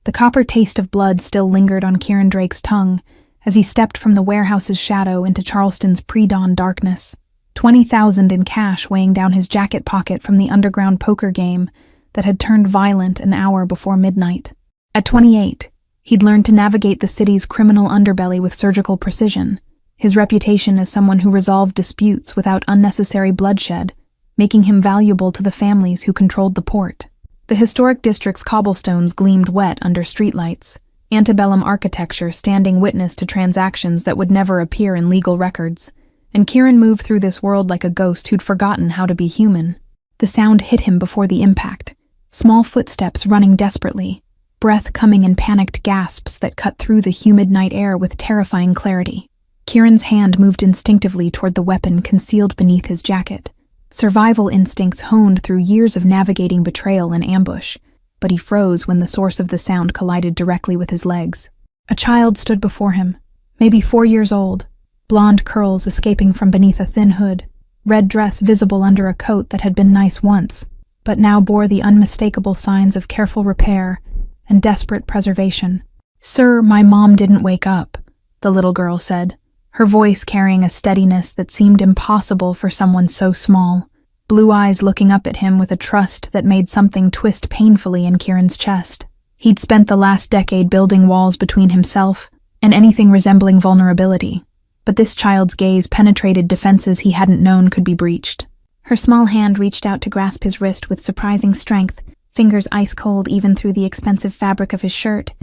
The copper taste of blood still lingered on Kieran Drake's tongue as he stepped from the warehouse's shadow into Charleston's pre-dawn darkness. 20,000 in cash weighing down his jacket pocket from the underground poker game that had turned violent an hour before midnight. At 28, he'd learned to navigate the city's criminal underbelly with surgical precision, his reputation as someone who resolved disputes without unnecessary bloodshed, making him valuable to the families who controlled the port. The historic district's cobblestones gleamed wet under streetlights, antebellum architecture standing witness to transactions that would never appear in legal records, and Kieran moved through this world like a ghost who'd forgotten how to be human. The sound hit him before the impact, small footsteps running desperately, breath coming in panicked gasps that cut through the humid night air with terrifying clarity. Kieran's hand moved instinctively toward the weapon concealed beneath his jacket. Survival instincts honed through years of navigating betrayal and ambush, but he froze when the source of the sound collided directly with his legs. A child stood before him, maybe 4 years old, blonde curls escaping from beneath a thin hood, red dress visible under a coat that had been nice once, but now bore the unmistakable signs of careful repair and desperate preservation. "Sir, my mom didn't wake up," the little girl said, her voice carrying a steadiness that seemed impossible for someone so small, blue eyes looking up at him with a trust that made something twist painfully in Kieran's chest. He'd spent the last decade building walls between himself and anything resembling vulnerability, but this child's gaze penetrated defenses he hadn't known could be breached. Her small hand reached out to grasp his wrist with surprising strength, fingers ice-cold even through the expensive fabric of his shirt,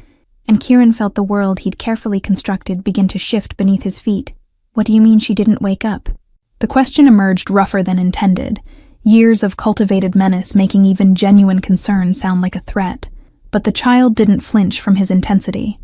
and Kieran felt the world he'd carefully constructed begin to shift beneath his feet. "What do you mean she didn't wake up?" The question emerged rougher than intended, years of cultivated menace making even genuine concern sound like a threat, but the child didn't flinch from his intensity.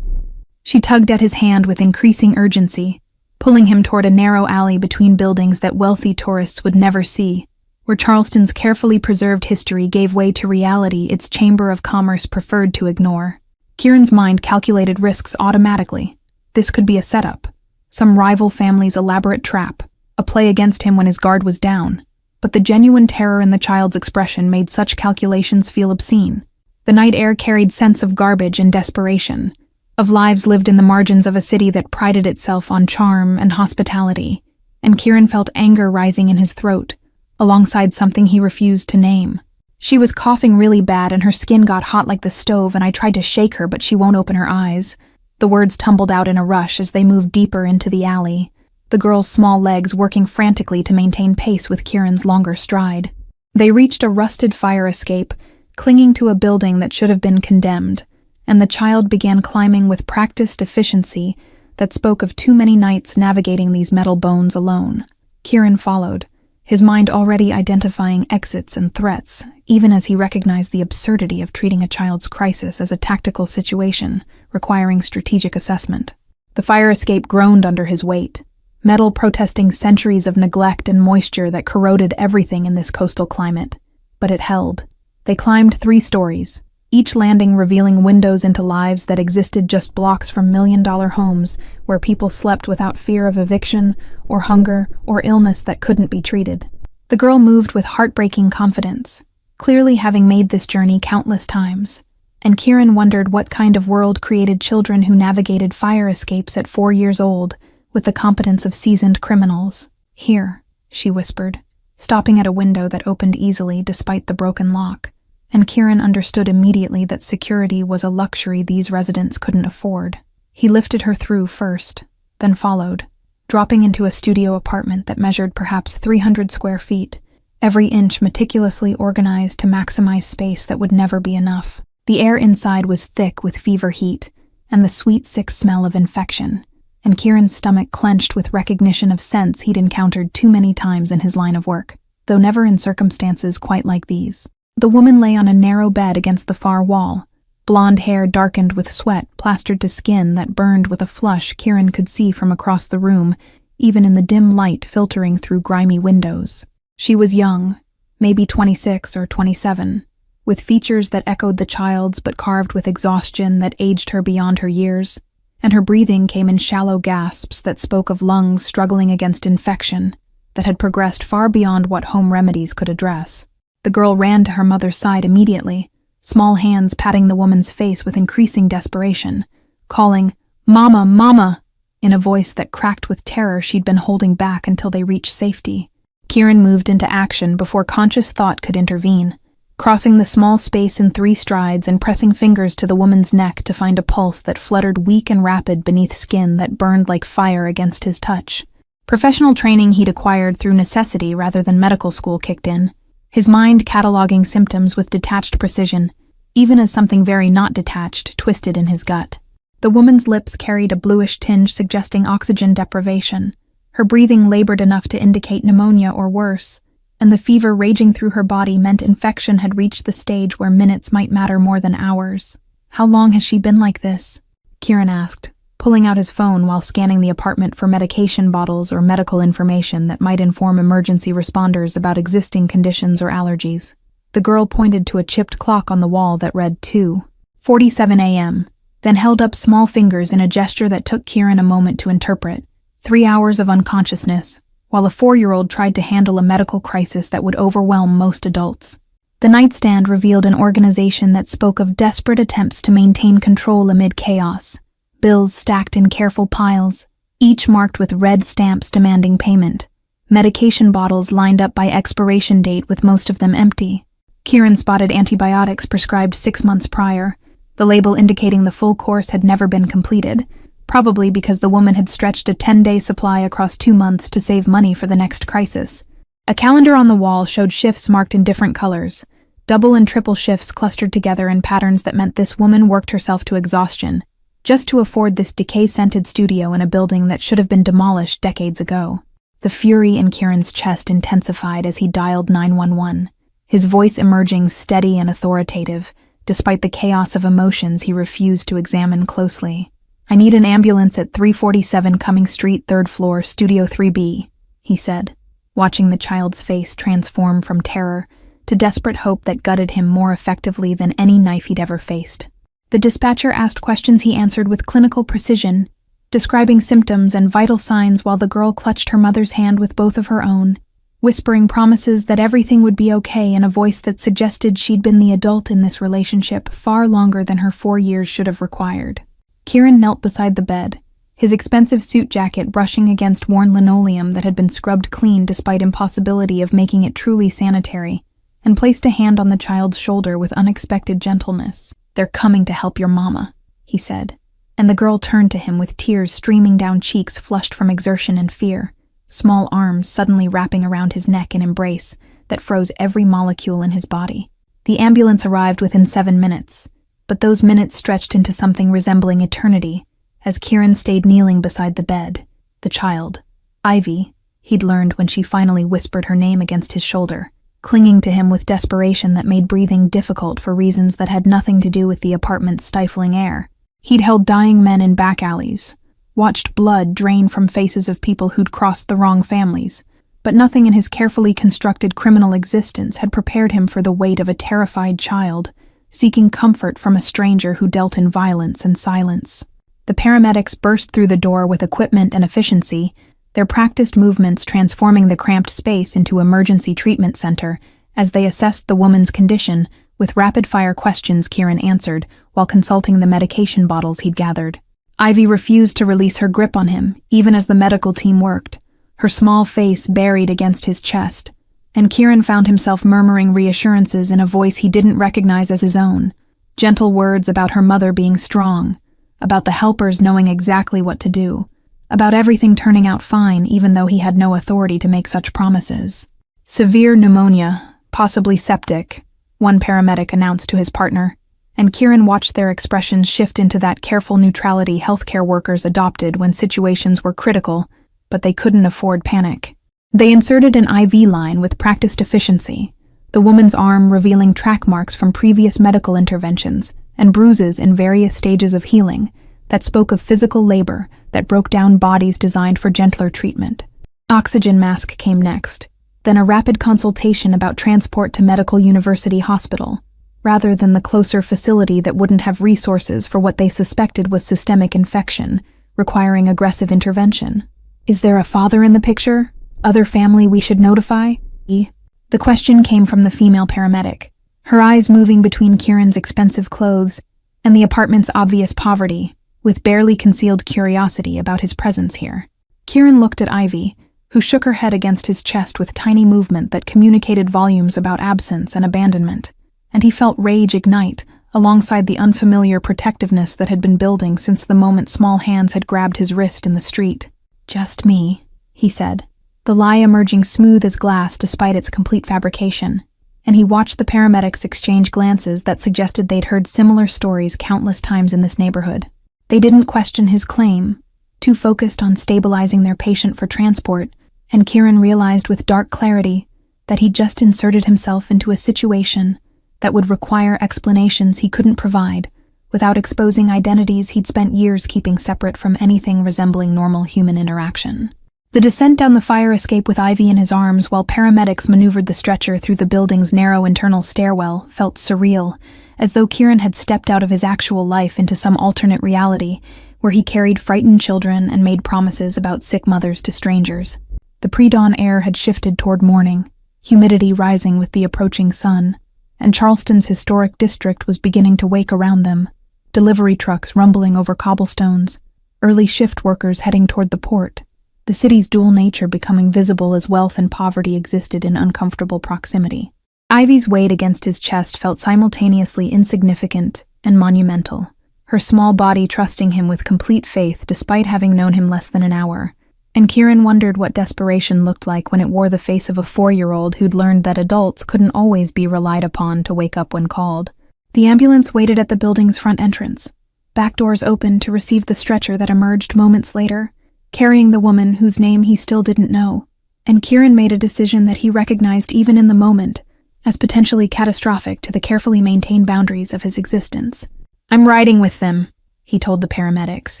She tugged at his hand with increasing urgency, pulling him toward a narrow alley between buildings that wealthy tourists would never see, where Charleston's carefully preserved history gave way to reality its Chamber of Commerce preferred to ignore. Kieran's mind calculated risks automatically. This could be a setup, some rival family's elaborate trap, a play against him when his guard was down. But the genuine terror in the child's expression made such calculations feel obscene. The night air carried scents of garbage and desperation, of lives lived in the margins of a city that prided itself on charm and hospitality, and Kieran felt anger rising in his throat, alongside something he refused to name. "She was coughing really bad and her skin got hot like the stove, and I tried to shake her but she won't open her eyes." The words tumbled out in a rush as they moved deeper into the alley, the girl's small legs working frantically to maintain pace with Kieran's longer stride. They reached a rusted fire escape, clinging to a building that should have been condemned, and the child began climbing with practiced efficiency that spoke of too many nights navigating these metal bones alone. Kieran followed, his mind already identifying exits and threats, even as he recognized the absurdity of treating a child's crisis as a tactical situation requiring strategic assessment. The fire escape groaned under his weight, metal protesting centuries of neglect and moisture that corroded everything in this coastal climate. But it held. They climbed 3 stories, each landing revealing windows into lives that existed just blocks from million-dollar homes where people slept without fear of eviction or hunger or illness that couldn't be treated. The girl moved with heartbreaking confidence, clearly having made this journey countless times, and Kieran wondered what kind of world created children who navigated fire escapes at 4 years old with the competence of seasoned criminals. "Here," she whispered, stopping at a window that opened easily despite the broken lock, and Kieran understood immediately that security was a luxury these residents couldn't afford. He lifted her through first, then followed, dropping into a studio apartment that measured perhaps 300 square feet, every inch meticulously organized to maximize space that would never be enough. The air inside was thick with fever heat and the sweet, sick smell of infection, and Kieran's stomach clenched with recognition of scents he'd encountered too many times in his line of work, though never in circumstances quite like these. The woman lay on a narrow bed against the far wall, blonde hair darkened with sweat plastered to skin that burned with a flush Kieran could see from across the room, even in the dim light filtering through grimy windows. She was young, maybe 26 or 27, with features that echoed the child's but carved with exhaustion that aged her beyond her years, and her breathing came in shallow gasps that spoke of lungs struggling against infection that had progressed far beyond what home remedies could address. The girl ran to her mother's side immediately, small hands patting the woman's face with increasing desperation, calling, "Mama, Mama," in a voice that cracked with terror she'd been holding back until they reached safety. Kieran moved into action before conscious thought could intervene, crossing the small space in 3 strides and pressing fingers to the woman's neck to find a pulse that fluttered weak and rapid beneath skin that burned like fire against his touch. Professional training he'd acquired through necessity rather than medical school kicked in, his mind cataloging symptoms with detached precision, even as something very not detached twisted in his gut. The woman's lips carried a bluish tinge suggesting oxygen deprivation. Her breathing labored enough to indicate pneumonia or worse, and the fever raging through her body meant infection had reached the stage where minutes might matter more than hours. "How long has she been like this?" Kieran asked, pulling out his phone while scanning the apartment for medication bottles or medical information that might inform emergency responders about existing conditions or allergies. The girl pointed to a chipped clock on the wall that read 2:47 a.m., then held up small fingers in a gesture that took Kieran a moment to interpret. 3 hours of unconsciousness, while a 4-year-old tried to handle a medical crisis that would overwhelm most adults. The nightstand revealed an organization that spoke of desperate attempts to maintain control amid chaos. Bills stacked in careful piles, each marked with red stamps demanding payment. Medication bottles lined up by expiration date with most of them empty. Kieran spotted antibiotics prescribed 6 months prior, the label indicating the full course had never been completed, probably because the woman had stretched a 10-day supply across 2 months to save money for the next crisis. A calendar on the wall showed shifts marked in different colors, double and triple shifts clustered together in patterns that meant this woman worked herself to exhaustion, just to afford this decay-scented studio in a building that should have been demolished decades ago. The fury in Kieran's chest intensified as he dialed 911, his voice emerging steady and authoritative, despite the chaos of emotions he refused to examine closely. "I need an ambulance at 347 Cumming Street, 3rd floor, Studio 3B, he said, watching the child's face transform from terror to desperate hope that gutted him more effectively than any knife he'd ever faced. The dispatcher asked questions he answered with clinical precision, describing symptoms and vital signs while the girl clutched her mother's hand with both of her own, whispering promises that everything would be okay in a voice that suggested she'd been the adult in this relationship far longer than her 4 years should have required. Kieran knelt beside the bed, his expensive suit jacket brushing against worn linoleum that had been scrubbed clean despite impossibility of making it truly sanitary, and placed a hand on the child's shoulder with unexpected gentleness. "They're coming to help your mama," he said, and the girl turned to him with tears streaming down cheeks flushed from exertion and fear, small arms suddenly wrapping around his neck in embrace that froze every molecule in his body. The ambulance arrived within 7 minutes, but those minutes stretched into something resembling eternity as Kieran stayed kneeling beside the bed. The child, Ivy, he'd learned when she finally whispered her name against his shoulder, clinging to him with desperation that made breathing difficult for reasons that had nothing to do with the apartment's stifling air. He'd held dying men in back alleys, watched blood drain from faces of people who'd crossed the wrong families, but nothing in his carefully constructed criminal existence had prepared him for the weight of a terrified child, seeking comfort from a stranger who dealt in violence and silence. The paramedics burst through the door with equipment and efficiency, their practiced movements transforming the cramped space into emergency treatment center as they assessed the woman's condition with rapid-fire questions Kieran answered while consulting the medication bottles he'd gathered. Ivy refused to release her grip on him, even as the medical team worked, her small face buried against his chest, and Kieran found himself murmuring reassurances in a voice he didn't recognize as his own, gentle words about her mother being strong, about the helpers knowing exactly what to do, about everything turning out fine even though he had no authority to make such promises. "Severe pneumonia, possibly septic," one paramedic announced to his partner, and Kieran watched their expressions shift into that careful neutrality healthcare workers adopted when situations were critical, but they couldn't afford panic. They inserted an IV line with practiced efficiency, the woman's arm revealing track marks from previous medical interventions and bruises in various stages of healing that spoke of physical labor that broke down bodies designed for gentler treatment. Oxygen mask came next, then a rapid consultation about transport to Medical University Hospital, rather than the closer facility that wouldn't have resources for what they suspected was systemic infection, requiring aggressive intervention. "Is there a father in the picture? Other family we should notify?" The question came from the female paramedic, her eyes moving between Kieran's expensive clothes and the apartment's obvious poverty, with barely concealed curiosity about his presence here. Kieran looked at Ivy, who shook her head against his chest with tiny movement that communicated volumes about absence and abandonment, and he felt rage ignite alongside the unfamiliar protectiveness that had been building since the moment small hands had grabbed his wrist in the street. "Just me," he said, the lie emerging smooth as glass despite its complete fabrication, and he watched the paramedics exchange glances that suggested they'd heard similar stories countless times in this neighborhood. They didn't question his claim, too focused on stabilizing their patient for transport, and Kieran realized with dark clarity that he'd just inserted himself into a situation that would require explanations he couldn't provide without exposing identities he'd spent years keeping separate from anything resembling normal human interaction. The descent down the fire escape with Ivy in his arms while paramedics maneuvered the stretcher through the building's narrow internal stairwell felt surreal, as though Kieran had stepped out of his actual life into some alternate reality where he carried frightened children and made promises about sick mothers to strangers. The pre-dawn air had shifted toward morning, humidity rising with the approaching sun, and Charleston's historic district was beginning to wake around them, delivery trucks rumbling over cobblestones, early shift workers heading toward the port, the city's dual nature becoming visible as wealth and poverty existed in uncomfortable proximity. Ivy's weight against his chest felt simultaneously insignificant and monumental, her small body trusting him with complete faith despite having known him less than an hour, and Kieran wondered what desperation looked like when it wore the face of a 4-year-old who'd learned that adults couldn't always be relied upon to wake up when called. The ambulance waited at the building's front entrance, back doors open to receive the stretcher that emerged moments later, carrying the woman whose name he still didn't know, and Kieran made a decision that he recognized even in the moment as potentially catastrophic to the carefully maintained boundaries of his existence. "I'm riding with them," he told the paramedics,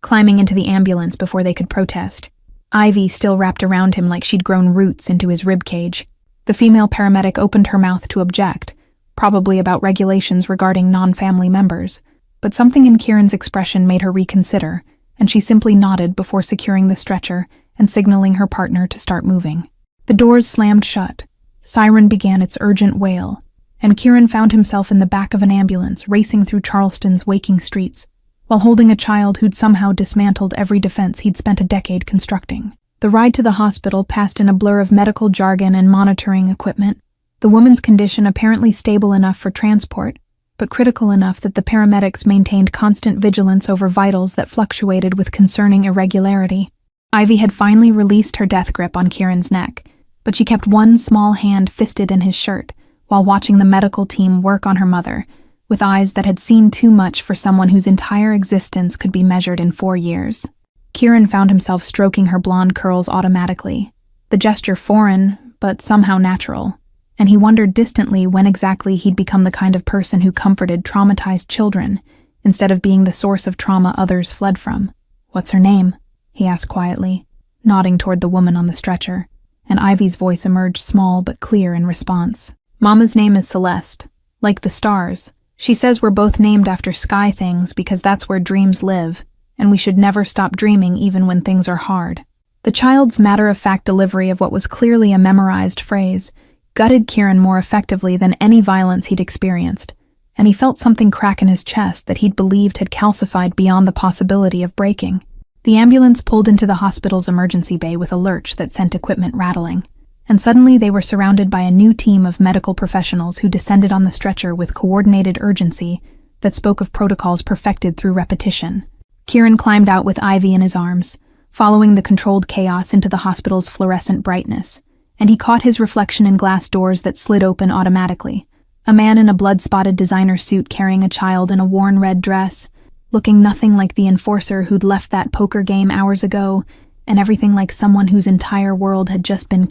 climbing into the ambulance before they could protest. Ivy still wrapped around him like she'd grown roots into his ribcage. The female paramedic opened her mouth to object, probably about regulations regarding non-family members, but something in Kieran's expression made her reconsider, and she simply nodded before securing the stretcher and signaling her partner to start moving. The doors slammed shut. Siren began its urgent wail, and Kieran found himself in the back of an ambulance racing through Charleston's waking streets, while holding a child who'd somehow dismantled every defense he'd spent a decade constructing. The ride to the hospital passed in a blur of medical jargon and monitoring equipment, the woman's condition apparently stable enough for transport, but critical enough that the paramedics maintained constant vigilance over vitals that fluctuated with concerning irregularity. Ivy had finally released her death grip on Kieran's neck, but she kept one small hand fisted in his shirt while watching the medical team work on her mother, with eyes that had seen too much for someone whose entire existence could be measured in 4 years. Kieran found himself stroking her blonde curls automatically, the gesture foreign, but somehow natural, and he wondered distantly when exactly he'd become the kind of person who comforted traumatized children instead of being the source of trauma others fled from. "What's her name?" he asked quietly, nodding toward the woman on the stretcher, and Ivy's voice emerged small but clear in response. "Mama's name is Celeste, like the stars. She says we're both named after sky things because that's where dreams live, and we should never stop dreaming even when things are hard." The child's matter-of-fact delivery of what was clearly a memorized phrase gutted Kieran more effectively than any violence he'd experienced, and he felt something crack in his chest that he'd believed had calcified beyond the possibility of breaking. The ambulance pulled into the hospital's emergency bay with a lurch that sent equipment rattling, and suddenly they were surrounded by a new team of medical professionals who descended on the stretcher with coordinated urgency that spoke of protocols perfected through repetition. Kieran climbed out with Ivy in his arms, following the controlled chaos into the hospital's fluorescent brightness, and he caught his reflection in glass doors that slid open automatically. A man in a blood-spotted designer suit carrying a child in a worn red dress, looking nothing like the enforcer who'd left that poker game hours ago, and everything like someone whose entire world had just been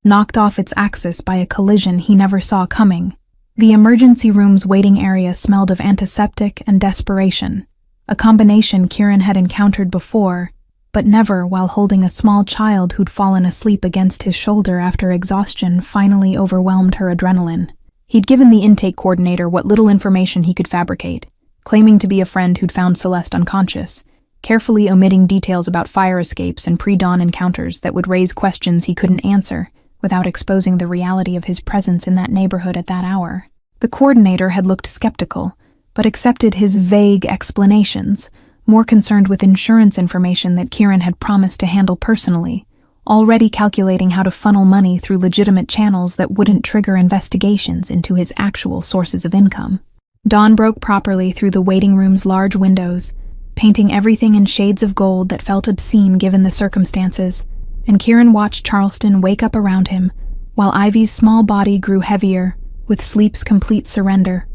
knocked off its axis by a collision he never saw coming. The emergency room's waiting area smelled of antiseptic and desperation, a combination Kieran had encountered before, but never while holding a small child who'd fallen asleep against his shoulder after exhaustion finally overwhelmed her adrenaline. He'd given the intake coordinator what little information he could fabricate, claiming to be a friend who'd found Celeste unconscious, carefully omitting details about fire escapes and pre-dawn encounters that would raise questions he couldn't answer without exposing the reality of his presence in that neighborhood at that hour. The coordinator had looked skeptical, but accepted his vague explanations, more concerned with insurance information that Kieran had promised to handle personally, already calculating how to funnel money through legitimate channels that wouldn't trigger investigations into his actual sources of income. Dawn broke properly through the waiting room's large windows, painting everything in shades of gold that felt obscene given the circumstances, and Kieran watched Charleston wake up around him, while Ivy's small body grew heavier, with sleep's complete surrender.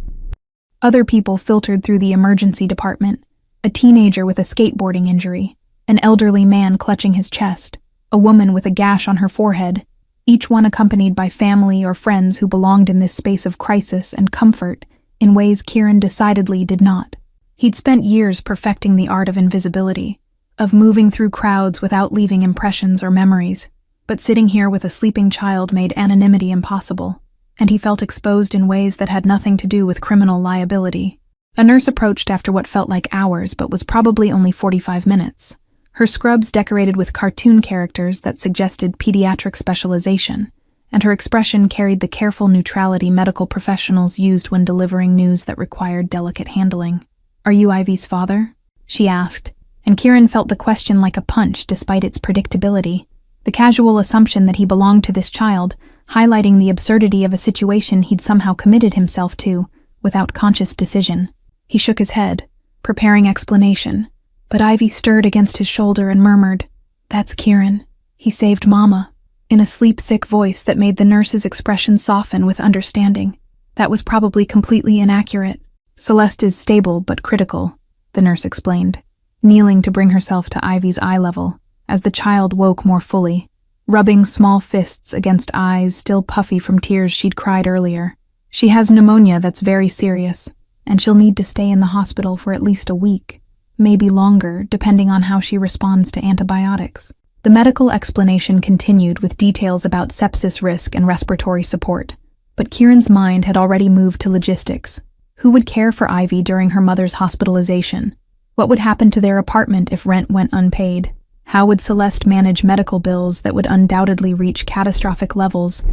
Other people filtered through the emergency department, a teenager with a skateboarding injury, an elderly man clutching his chest, a woman with a gash on her forehead, each one accompanied by family or friends who belonged in this space of crisis and comfort in ways Kieran decidedly did not. He'd spent years perfecting the art of invisibility, of moving through crowds without leaving impressions or memories, but sitting here with a sleeping child made anonymity impossible, and he felt exposed in ways that had nothing to do with criminal liability. A nurse approached after what felt like hours but was probably only 45 minutes, her scrubs decorated with cartoon characters that suggested pediatric specialization, and her expression carried the careful neutrality medical professionals used when delivering news that required delicate handling. "Are you Ivy's father?" she asked, and Kieran felt the question like a punch despite its predictability, the casual assumption that he belonged to this child, highlighting the absurdity of a situation he'd somehow committed himself to, without conscious decision. He shook his head, preparing explanation, but Ivy stirred against his shoulder and murmured, "That's Kieran. He saved Mama," in a sleep-thick voice that made the nurse's expression soften with understanding. That was probably completely inaccurate. "Celeste is stable but critical," the nurse explained, kneeling to bring herself to Ivy's eye level, as the child woke more fully, rubbing small fists against eyes still puffy from tears she'd cried earlier. "She has pneumonia that's very serious, and she'll need to stay in the hospital for at least a week, maybe longer, depending on how she responds to antibiotics." The medical explanation continued with details about sepsis risk and respiratory support, but Kieran's mind had already moved to logistics. Who would care for Ivy during her mother's hospitalization? What would happen to their apartment if rent went unpaid? How would Celeste manage medical bills that would undoubtedly reach catastrophic levels,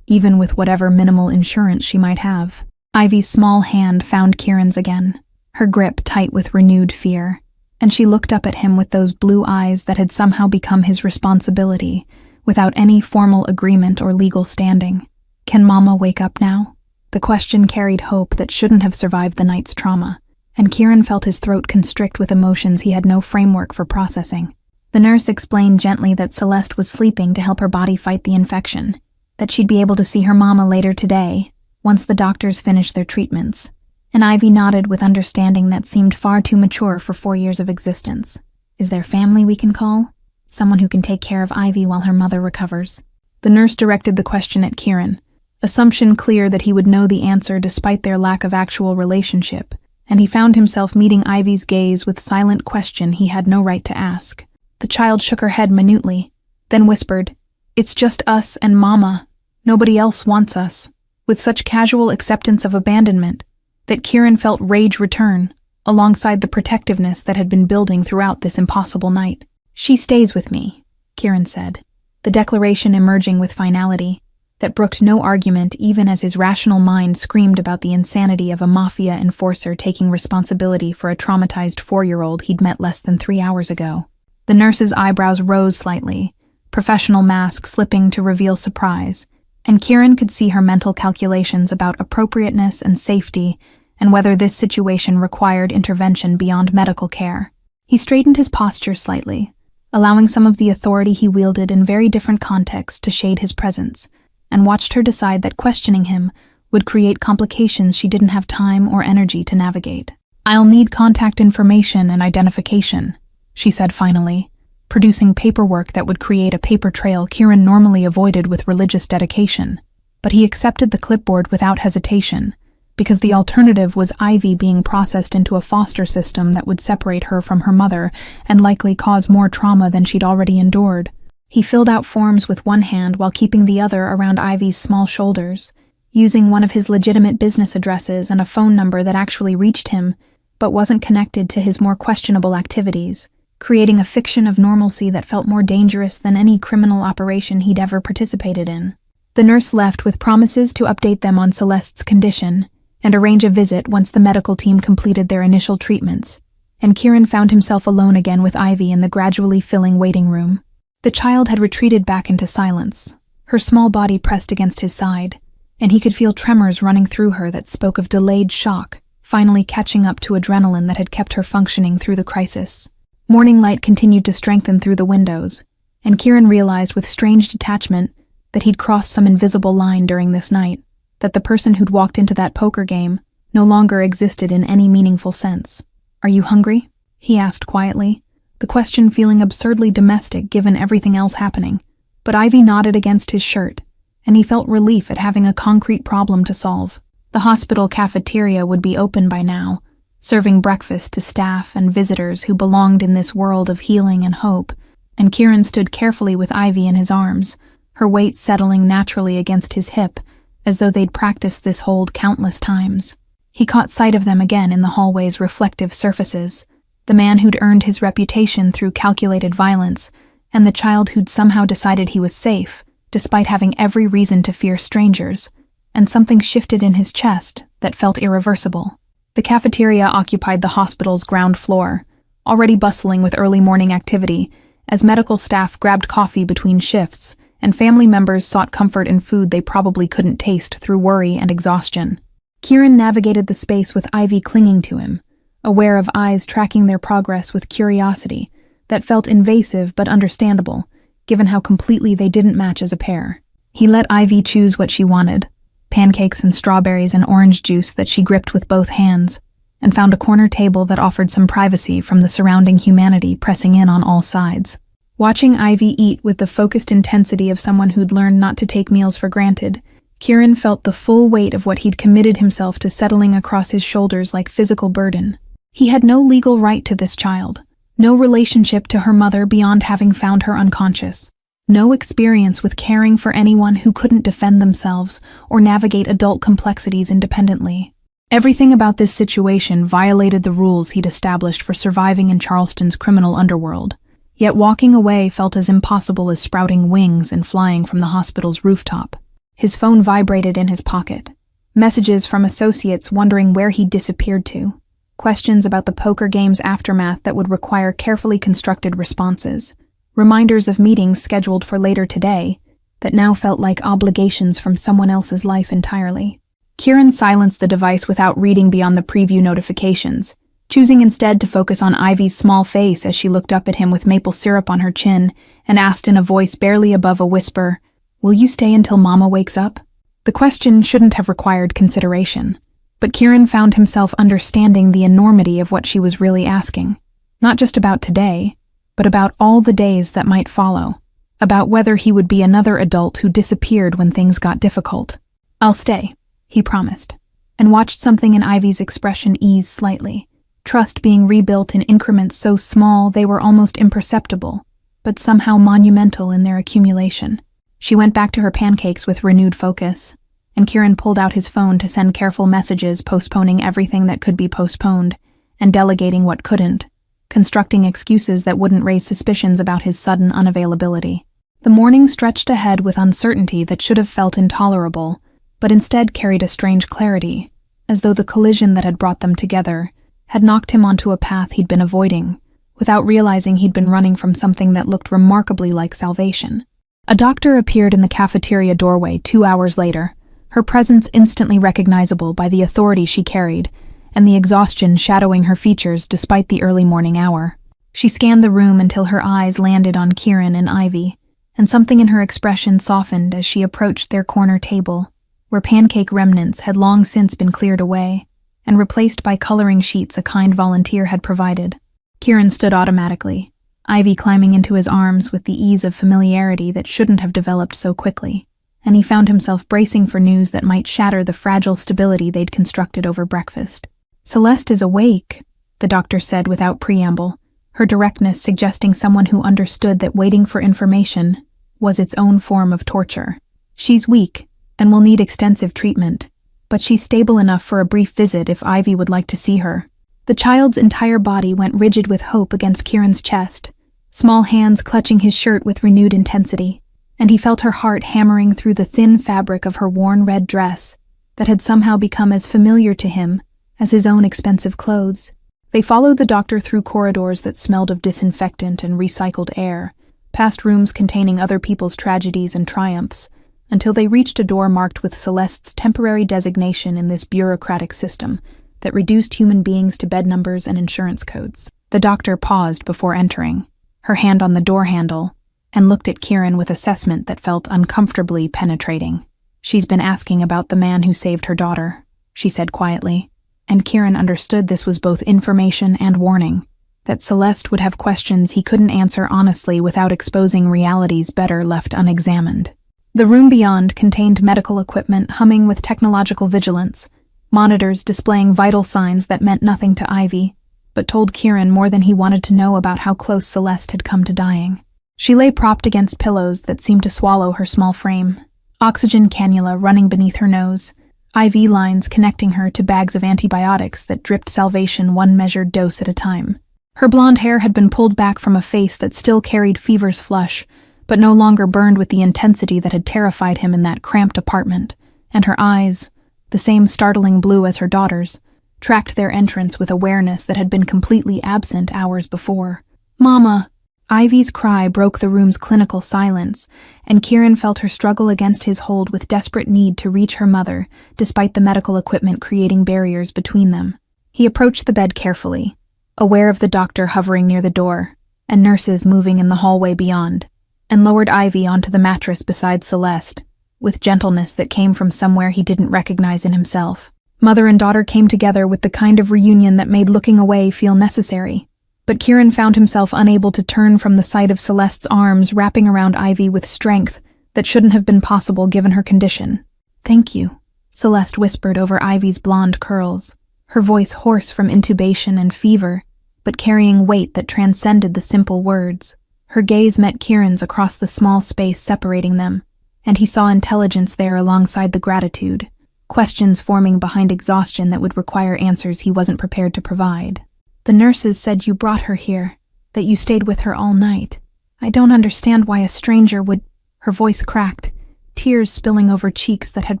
even with whatever minimal insurance she might have? Ivy's small hand found Kieran's again, her grip tight with renewed fear, and she looked up at him with those blue eyes that had somehow become his responsibility, without any formal agreement or legal standing. "Can Mama wake up now?" The question carried hope that shouldn't have survived the night's trauma, and Kieran felt his throat constrict with emotions he had no framework for processing. The nurse explained gently that Celeste was sleeping to help her body fight the infection, that she'd be able to see her Mama later today, once the doctors finished their treatments, and Ivy nodded with understanding that seemed far too mature for 4 years of existence. "Is there family we can call? Someone who can take care of Ivy while her mother recovers?" The nurse directed the question at Kieran, assumption clear that he would know the answer despite their lack of actual relationship, and he found himself meeting Ivy's gaze with silent question he had no right to ask. The child shook her head minutely, then whispered, "It's just us and Mama. Nobody else wants us," with such casual acceptance of abandonment that Kieran felt rage return, alongside the protectiveness that had been building throughout this impossible night. "She stays with me," Kieran said, the declaration emerging with finality that brooked no argument even as his rational mind screamed about the insanity of a mafia enforcer taking responsibility for a traumatized 4-year-old he'd met less than 3 hours ago. The nurse's eyebrows rose slightly, professional mask slipping to reveal surprise, and Kieran could see her mental calculations about appropriateness and safety and whether this situation required intervention beyond medical care. He straightened his posture slightly, allowing some of the authority he wielded in very different contexts to shade his presence, and watched her decide that questioning him would create complications she didn't have time or energy to navigate. "I'll need contact information and identification," she said finally, producing paperwork that would create a paper trail Kieran normally avoided with religious dedication. But he accepted the clipboard without hesitation, because the alternative was Ivy being processed into a foster system that would separate her from her mother and likely cause more trauma than she'd already endured. He filled out forms with one hand while keeping the other around Ivy's small shoulders, using one of his legitimate business addresses and a phone number that actually reached him, but wasn't connected to his more questionable activities, creating a fiction of normalcy that felt more dangerous than any criminal operation he'd ever participated in. The nurse left with promises to update them on Celeste's condition, and arrange a visit once the medical team completed their initial treatments, and Kieran found himself alone again with Ivy in the gradually filling waiting room. The child had retreated back into silence, her small body pressed against his side, and he could feel tremors running through her that spoke of delayed shock, finally catching up to adrenaline that had kept her functioning through the crisis. Morning light continued to strengthen through the windows, and Kieran realized with strange detachment that he'd crossed some invisible line during this night, that the person who'd walked into that poker game no longer existed in any meaningful sense. "Are you hungry?" he asked quietly, the question feeling absurdly domestic given everything else happening. But Ivy nodded against his shirt, and he felt relief at having a concrete problem to solve. The hospital cafeteria would be open by now, serving breakfast to staff and visitors who belonged in this world of healing and hope, and Kieran stood carefully with Ivy in his arms, her weight settling naturally against his hip, as though they'd practiced this hold countless times. He caught sight of them again in the hallway's reflective surfaces, the man who'd earned his reputation through calculated violence, and the child who'd somehow decided he was safe, despite having every reason to fear strangers, and something shifted in his chest that felt irreversible. The cafeteria occupied the hospital's ground floor, already bustling with early morning activity, as medical staff grabbed coffee between shifts, and family members sought comfort in food they probably couldn't taste through worry and exhaustion. Kieran navigated the space with Ivy clinging to him, aware of eyes tracking their progress with curiosity that felt invasive but understandable, given how completely they didn't match as a pair. He let Ivy choose what she wanted, pancakes and strawberries and orange juice that she gripped with both hands, and found a corner table that offered some privacy from the surrounding humanity pressing in on all sides. Watching Ivy eat with the focused intensity of someone who'd learned not to take meals for granted, Kieran felt the full weight of what he'd committed himself to settling across his shoulders like physical burden. He had no legal right to this child, no relationship to her mother beyond having found her unconscious, no experience with caring for anyone who couldn't defend themselves or navigate adult complexities independently. Everything about this situation violated the rules he'd established for surviving in Charleston's criminal underworld, yet walking away felt as impossible as sprouting wings and flying from the hospital's rooftop. His phone vibrated in his pocket. Messages from associates wondering where he'd disappeared to. Questions about the poker game's aftermath that would require carefully constructed responses. Reminders of meetings scheduled for later today that now felt like obligations from someone else's life entirely. Kieran silenced the device without reading beyond the preview notifications, choosing instead to focus on Ivy's small face as she looked up at him with maple syrup on her chin and asked in a voice barely above a whisper, "Will you stay until Mama wakes up?" The question shouldn't have required consideration, but Kieran found himself understanding the enormity of what she was really asking, not just about today, but about all the days that might follow, about whether he would be another adult who disappeared when things got difficult. "I'll stay," he promised, and watched something in Ivy's expression ease slightly, trust being rebuilt in increments so small they were almost imperceptible, but somehow monumental in their accumulation. She went back to her pancakes with renewed focus, and Kieran pulled out his phone to send careful messages postponing everything that could be postponed and delegating what couldn't, constructing excuses that wouldn't raise suspicions about his sudden unavailability. The morning stretched ahead with uncertainty that should have felt intolerable, but instead carried a strange clarity, as though the collision that had brought them together had knocked him onto a path he'd been avoiding, without realizing he'd been running from something that looked remarkably like salvation. A doctor appeared in the cafeteria doorway 2 hours later, her presence instantly recognizable by the authority she carried, and the exhaustion shadowing her features despite the early morning hour. She scanned the room until her eyes landed on Kieran and Ivy, and something in her expression softened as she approached their corner table, where pancake remnants had long since been cleared away and replaced by coloring sheets a kind volunteer had provided. Kieran stood automatically, Ivy climbing into his arms with the ease of familiarity that shouldn't have developed so quickly, and he found himself bracing for news that might shatter the fragile stability they'd constructed over breakfast. "Celeste is awake," the doctor said without preamble, her directness suggesting someone who understood that waiting for information was its own form of torture. "She's weak and will need extensive treatment, but she's stable enough for a brief visit if Ivy would like to see her." The child's entire body went rigid with hope against Kieran's chest, small hands clutching his shirt with renewed intensity, and he felt her heart hammering through the thin fabric of her worn red dress that had somehow become as familiar to him as his own expensive clothes. They followed the doctor through corridors that smelled of disinfectant and recycled air, past rooms containing other people's tragedies and triumphs, until they reached a door marked with Celeste's temporary designation in this bureaucratic system that reduced human beings to bed numbers and insurance codes. The doctor paused before entering, her hand on the door handle, and looked at Kieran with assessment that felt uncomfortably penetrating. "She's been asking about the man who saved her daughter," she said quietly, and Kieran understood this was both information and warning, that Celeste would have questions he couldn't answer honestly without exposing realities better left unexamined. The room beyond contained medical equipment humming with technological vigilance, monitors displaying vital signs that meant nothing to Ivy, but told Kieran more than he wanted to know about how close Celeste had come to dying. She lay propped against pillows that seemed to swallow her small frame, oxygen cannula running beneath her nose, IV lines connecting her to bags of antibiotics that dripped salvation one measured dose at a time. Her blonde hair had been pulled back from a face that still carried fever's flush, but no longer burned with the intensity that had terrified him in that cramped apartment, and her eyes, the same startling blue as her daughter's, tracked their entrance with awareness that had been completely absent hours before. "Mama!" Ivy's cry broke the room's clinical silence, and Kieran felt her struggle against his hold with desperate need to reach her mother, despite the medical equipment creating barriers between them. He approached the bed carefully, aware of the doctor hovering near the door, and nurses moving in the hallway beyond, and lowered Ivy onto the mattress beside Celeste, with gentleness that came from somewhere he didn't recognize in himself. Mother and daughter came together with the kind of reunion that made looking away feel necessary. But Kieran found himself unable to turn from the sight of Celeste's arms wrapping around Ivy with strength that shouldn't have been possible given her condition. "Thank you," Celeste whispered over Ivy's blonde curls, her voice hoarse from intubation and fever, but carrying weight that transcended the simple words. Her gaze met Kieran's across the small space separating them, and he saw intelligence there alongside the gratitude, questions forming behind exhaustion that would require answers he wasn't prepared to provide. "The nurses said you brought her here, that you stayed with her all night. I don't understand why a stranger would—" Her voice cracked, tears spilling over cheeks that had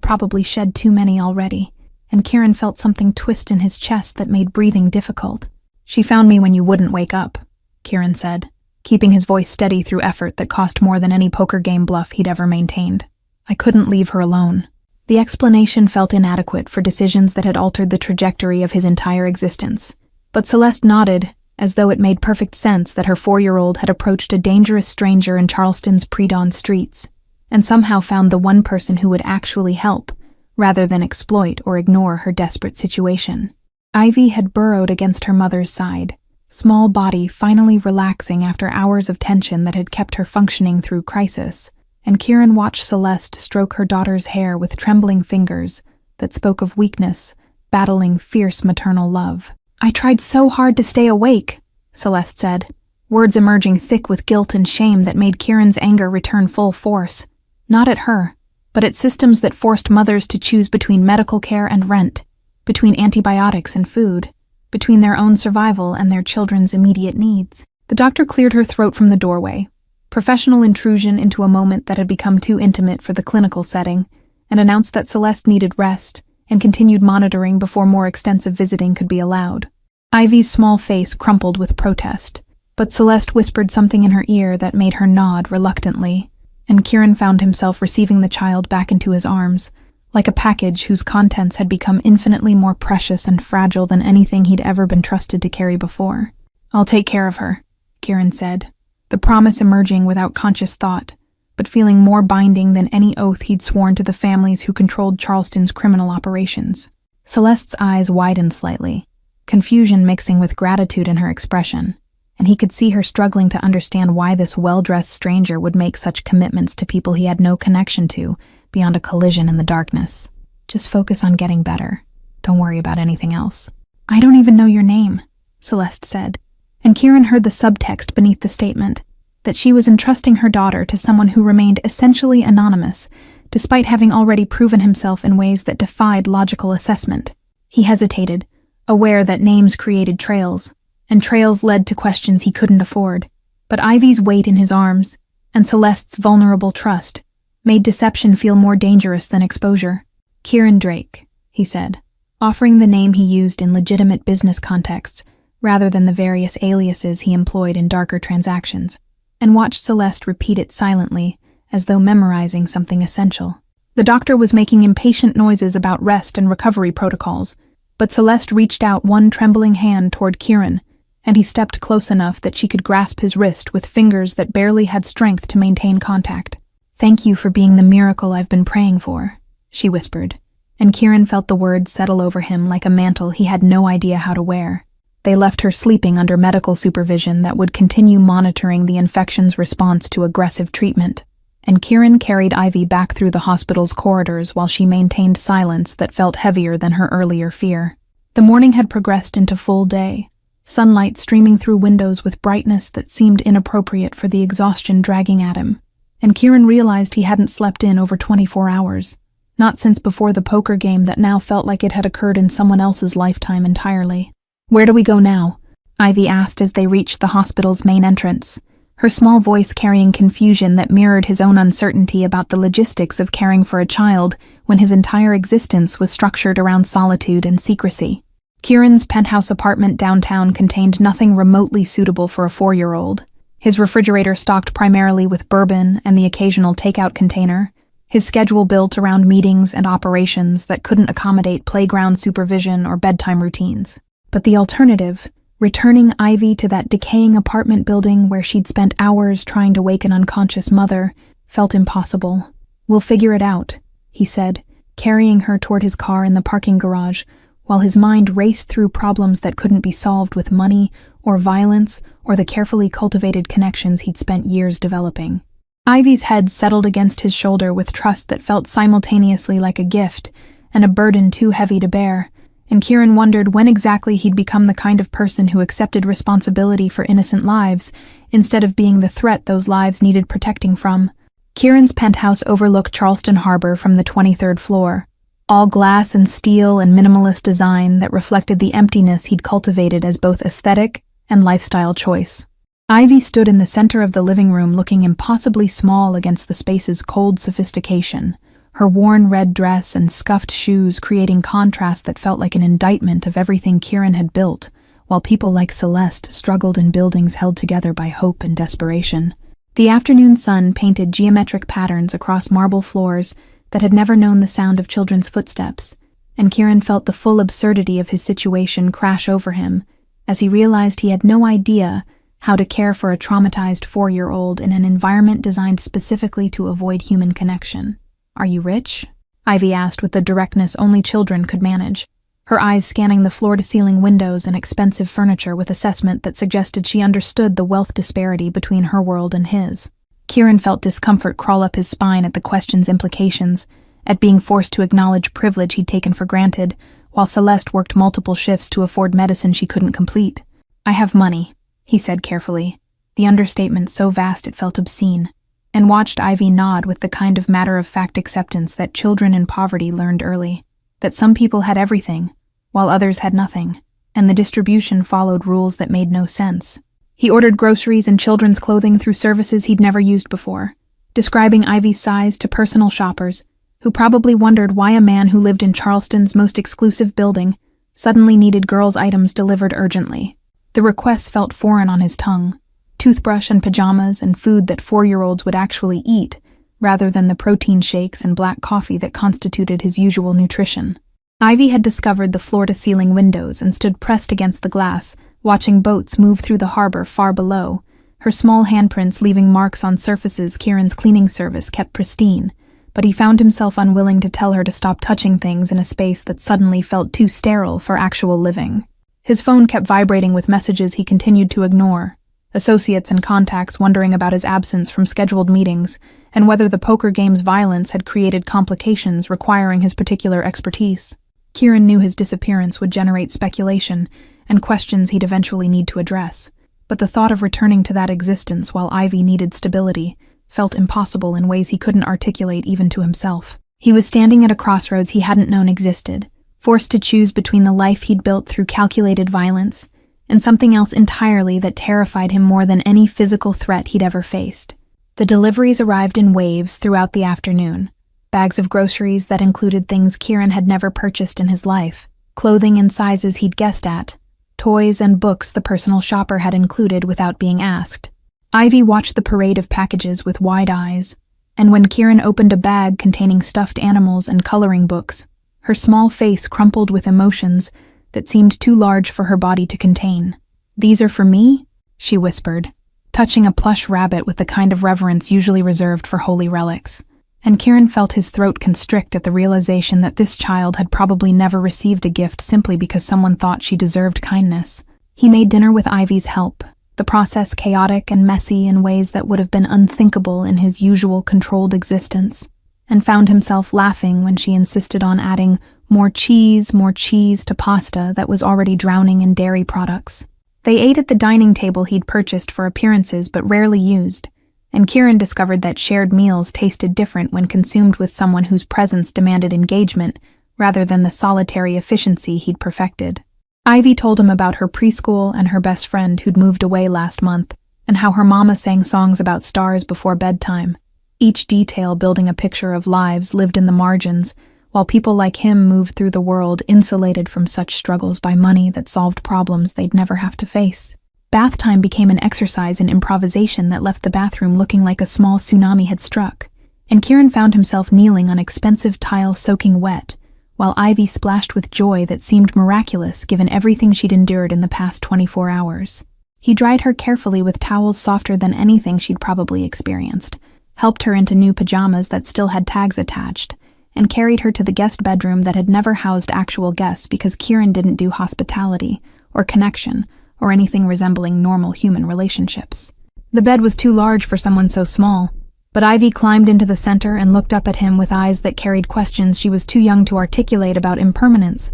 probably shed too many already, and Kieran felt something twist in his chest that made breathing difficult. "She found me when you wouldn't wake up," Kieran said, keeping his voice steady through effort that cost more than any poker game bluff he'd ever maintained. "I couldn't leave her alone." The explanation felt inadequate for decisions that had altered the trajectory of his entire existence. But Celeste nodded, as though it made perfect sense that her 4-year-old had approached a dangerous stranger in Charleston's pre-dawn streets, and somehow found the one person who would actually help, rather than exploit or ignore her desperate situation. Ivy had burrowed against her mother's side, small body finally relaxing after hours of tension that had kept her functioning through crisis, and Kieran watched Celeste stroke her daughter's hair with trembling fingers that spoke of weakness, battling fierce maternal love. "I tried so hard to stay awake," Celeste said, words emerging thick with guilt and shame that made Kieran's anger return full force, not at her, but at systems that forced mothers to choose between medical care and rent, between antibiotics and food, between their own survival and their children's immediate needs. The doctor cleared her throat from the doorway, professional intrusion into a moment that had become too intimate for the clinical setting, and announced that Celeste needed rest and continued monitoring before more extensive visiting could be allowed. Ivy's small face crumpled with protest, but Celeste whispered something in her ear that made her nod reluctantly, and Kieran found himself receiving the child back into his arms, like a package whose contents had become infinitely more precious and fragile than anything he'd ever been trusted to carry before. "I'll take care of her," Kieran said, the promise emerging without conscious thought, but feeling more binding than any oath he'd sworn to the families who controlled Charleston's criminal operations. Celeste's eyes widened slightly, confusion mixing with gratitude in her expression, and he could see her struggling to understand why this well-dressed stranger would make such commitments to people he had no connection to beyond a collision in the darkness. "Just focus on getting better. Don't worry about anything else." "I don't even know your name," Celeste said, and Kieran heard the subtext beneath the statement, that she was entrusting her daughter to someone who remained essentially anonymous, despite having already proven himself in ways that defied logical assessment. He hesitated, aware that names created trails, and trails led to questions he couldn't afford. But Ivy's weight in his arms, and Celeste's vulnerable trust, made deception feel more dangerous than exposure. Kieran Drake, he said, offering the name he used in legitimate business contexts rather than the various aliases he employed in darker transactions, and watched Celeste repeat it silently, as though memorizing something essential. The doctor was making impatient noises about rest and recovery protocols, but Celeste reached out one trembling hand toward Kieran, and he stepped close enough that she could grasp his wrist with fingers that barely had strength to maintain contact. "Thank you for being the miracle I've been praying for," she whispered, and Kieran felt the words settle over him like a mantle he had no idea how to wear. They left her sleeping under medical supervision that would continue monitoring the infection's response to aggressive treatment, and Kieran carried Ivy back through the hospital's corridors while she maintained silence that felt heavier than her earlier fear. The morning had progressed into full day, sunlight streaming through windows with brightness that seemed inappropriate for the exhaustion dragging at him, and Kieran realized he hadn't slept in over 24 hours, not since before the poker game that now felt like it had occurred in someone else's lifetime entirely. "Where do we go now?" Ivy asked as they reached the hospital's main entrance, her small voice carrying confusion that mirrored his own uncertainty about the logistics of caring for a child when his entire existence was structured around solitude and secrecy. Kieran's penthouse apartment downtown contained nothing remotely suitable for a 4-year-old. His refrigerator stocked primarily with bourbon and the occasional takeout container, his schedule built around meetings and operations that couldn't accommodate playground supervision or bedtime routines. But the alternative, returning Ivy to that decaying apartment building where she'd spent hours trying to wake an unconscious mother, felt impossible. "We'll figure it out," he said, carrying her toward his car in the parking garage, while his mind raced through problems that couldn't be solved with money or violence or the carefully cultivated connections he'd spent years developing. Ivy's head settled against his shoulder with trust that felt simultaneously like a gift and a burden too heavy to bear, and Kieran wondered when exactly he'd become the kind of person who accepted responsibility for innocent lives instead of being the threat those lives needed protecting from. Kieran's penthouse overlooked Charleston Harbor from the 23rd floor, all glass and steel and minimalist design that reflected the emptiness he'd cultivated as both aesthetic and lifestyle choice. Ivy stood in the center of the living room looking impossibly small against the space's cold sophistication, her worn red dress and scuffed shoes creating contrast that felt like an indictment of everything Kieran had built, while people like Celeste struggled in buildings held together by hope and desperation. The afternoon sun painted geometric patterns across marble floors that had never known the sound of children's footsteps, and Kieran felt the full absurdity of his situation crash over him as he realized he had no idea how to care for a traumatized 4-year-old in an environment designed specifically to avoid human connection. "Are you rich?" Ivy asked with the directness only children could manage, her eyes scanning the floor-to-ceiling windows and expensive furniture with assessment that suggested she understood the wealth disparity between her world and his. Kieran felt discomfort crawl up his spine at the question's implications, at being forced to acknowledge privilege he'd taken for granted, while Celeste worked multiple shifts to afford medicine she couldn't complete. "I have money," he said carefully, the understatement so vast it felt obscene, and watched Ivy nod with the kind of matter-of-fact acceptance that children in poverty learned early, that some people had everything, while others had nothing, and the distribution followed rules that made no sense. He ordered groceries and children's clothing through services he'd never used before, describing Ivy's size to personal shoppers, who probably wondered why a man who lived in Charleston's most exclusive building suddenly needed girls' items delivered urgently. The requests felt foreign on his tongue, toothbrush and pajamas and food that 4-year-olds would actually eat, rather than the protein shakes and black coffee that constituted his usual nutrition. Ivy had discovered the floor-to-ceiling windows and stood pressed against the glass, watching boats move through the harbor far below, her small handprints leaving marks on surfaces Kieran's cleaning service kept pristine, but he found himself unwilling to tell her to stop touching things in a space that suddenly felt too sterile for actual living. His phone kept vibrating with messages he continued to ignore, associates and contacts wondering about his absence from scheduled meetings and whether the poker game's violence had created complications requiring his particular expertise. Kieran knew his disappearance would generate speculation and questions he'd eventually need to address, but the thought of returning to that existence while Ivy needed stability felt impossible in ways he couldn't articulate even to himself. He was standing at a crossroads he hadn't known existed, forced to choose between the life he'd built through calculated violence and something else entirely that terrified him more than any physical threat he'd ever faced. The deliveries arrived in waves throughout the afternoon, Bags of groceries that included things Kieran had never purchased in his life, clothing in sizes he'd guessed at, toys and books the personal shopper had included without being asked. Ivy watched the parade of packages with wide eyes, and when Kieran opened a bag containing stuffed animals and coloring books, her small face crumpled with emotions that seemed too large for her body to contain. "These are for me?" she whispered, touching a plush rabbit with the kind of reverence usually reserved for holy relics. And Kieran felt his throat constrict at the realization that this child had probably never received a gift simply because someone thought she deserved kindness. He made dinner with Ivy's help, the process chaotic and messy in ways that would have been unthinkable in his usual controlled existence, and found himself laughing when she insisted on adding more cheese to pasta that was already drowning in dairy products. They ate at the dining table he'd purchased for appearances but rarely used, and Kieran discovered that shared meals tasted different when consumed with someone whose presence demanded engagement rather than the solitary efficiency he'd perfected. Ivy told him about her preschool and her best friend who'd moved away last month, and how her mama sang songs about stars before bedtime, each detail building a picture of lives lived in the margins, while people like him moved through the world insulated from such struggles by money that solved problems they'd never have to face. Bath time became an exercise in improvisation that left the bathroom looking like a small tsunami had struck, and Kieran found himself kneeling on expensive tile soaking wet, while Ivy splashed with joy that seemed miraculous given everything she'd endured in the past 24 hours. He dried her carefully with towels softer than anything she'd probably experienced, helped her into new pajamas that still had tags attached, and carried her to the guest bedroom that had never housed actual guests because Kieran didn't do hospitality, or connection, or anything resembling normal human relationships. The bed was too large for someone so small, but Ivy climbed into the center and looked up at him with eyes that carried questions she was too young to articulate about impermanence,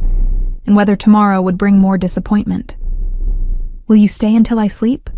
and whether tomorrow would bring more disappointment. "Will you stay until I sleep?"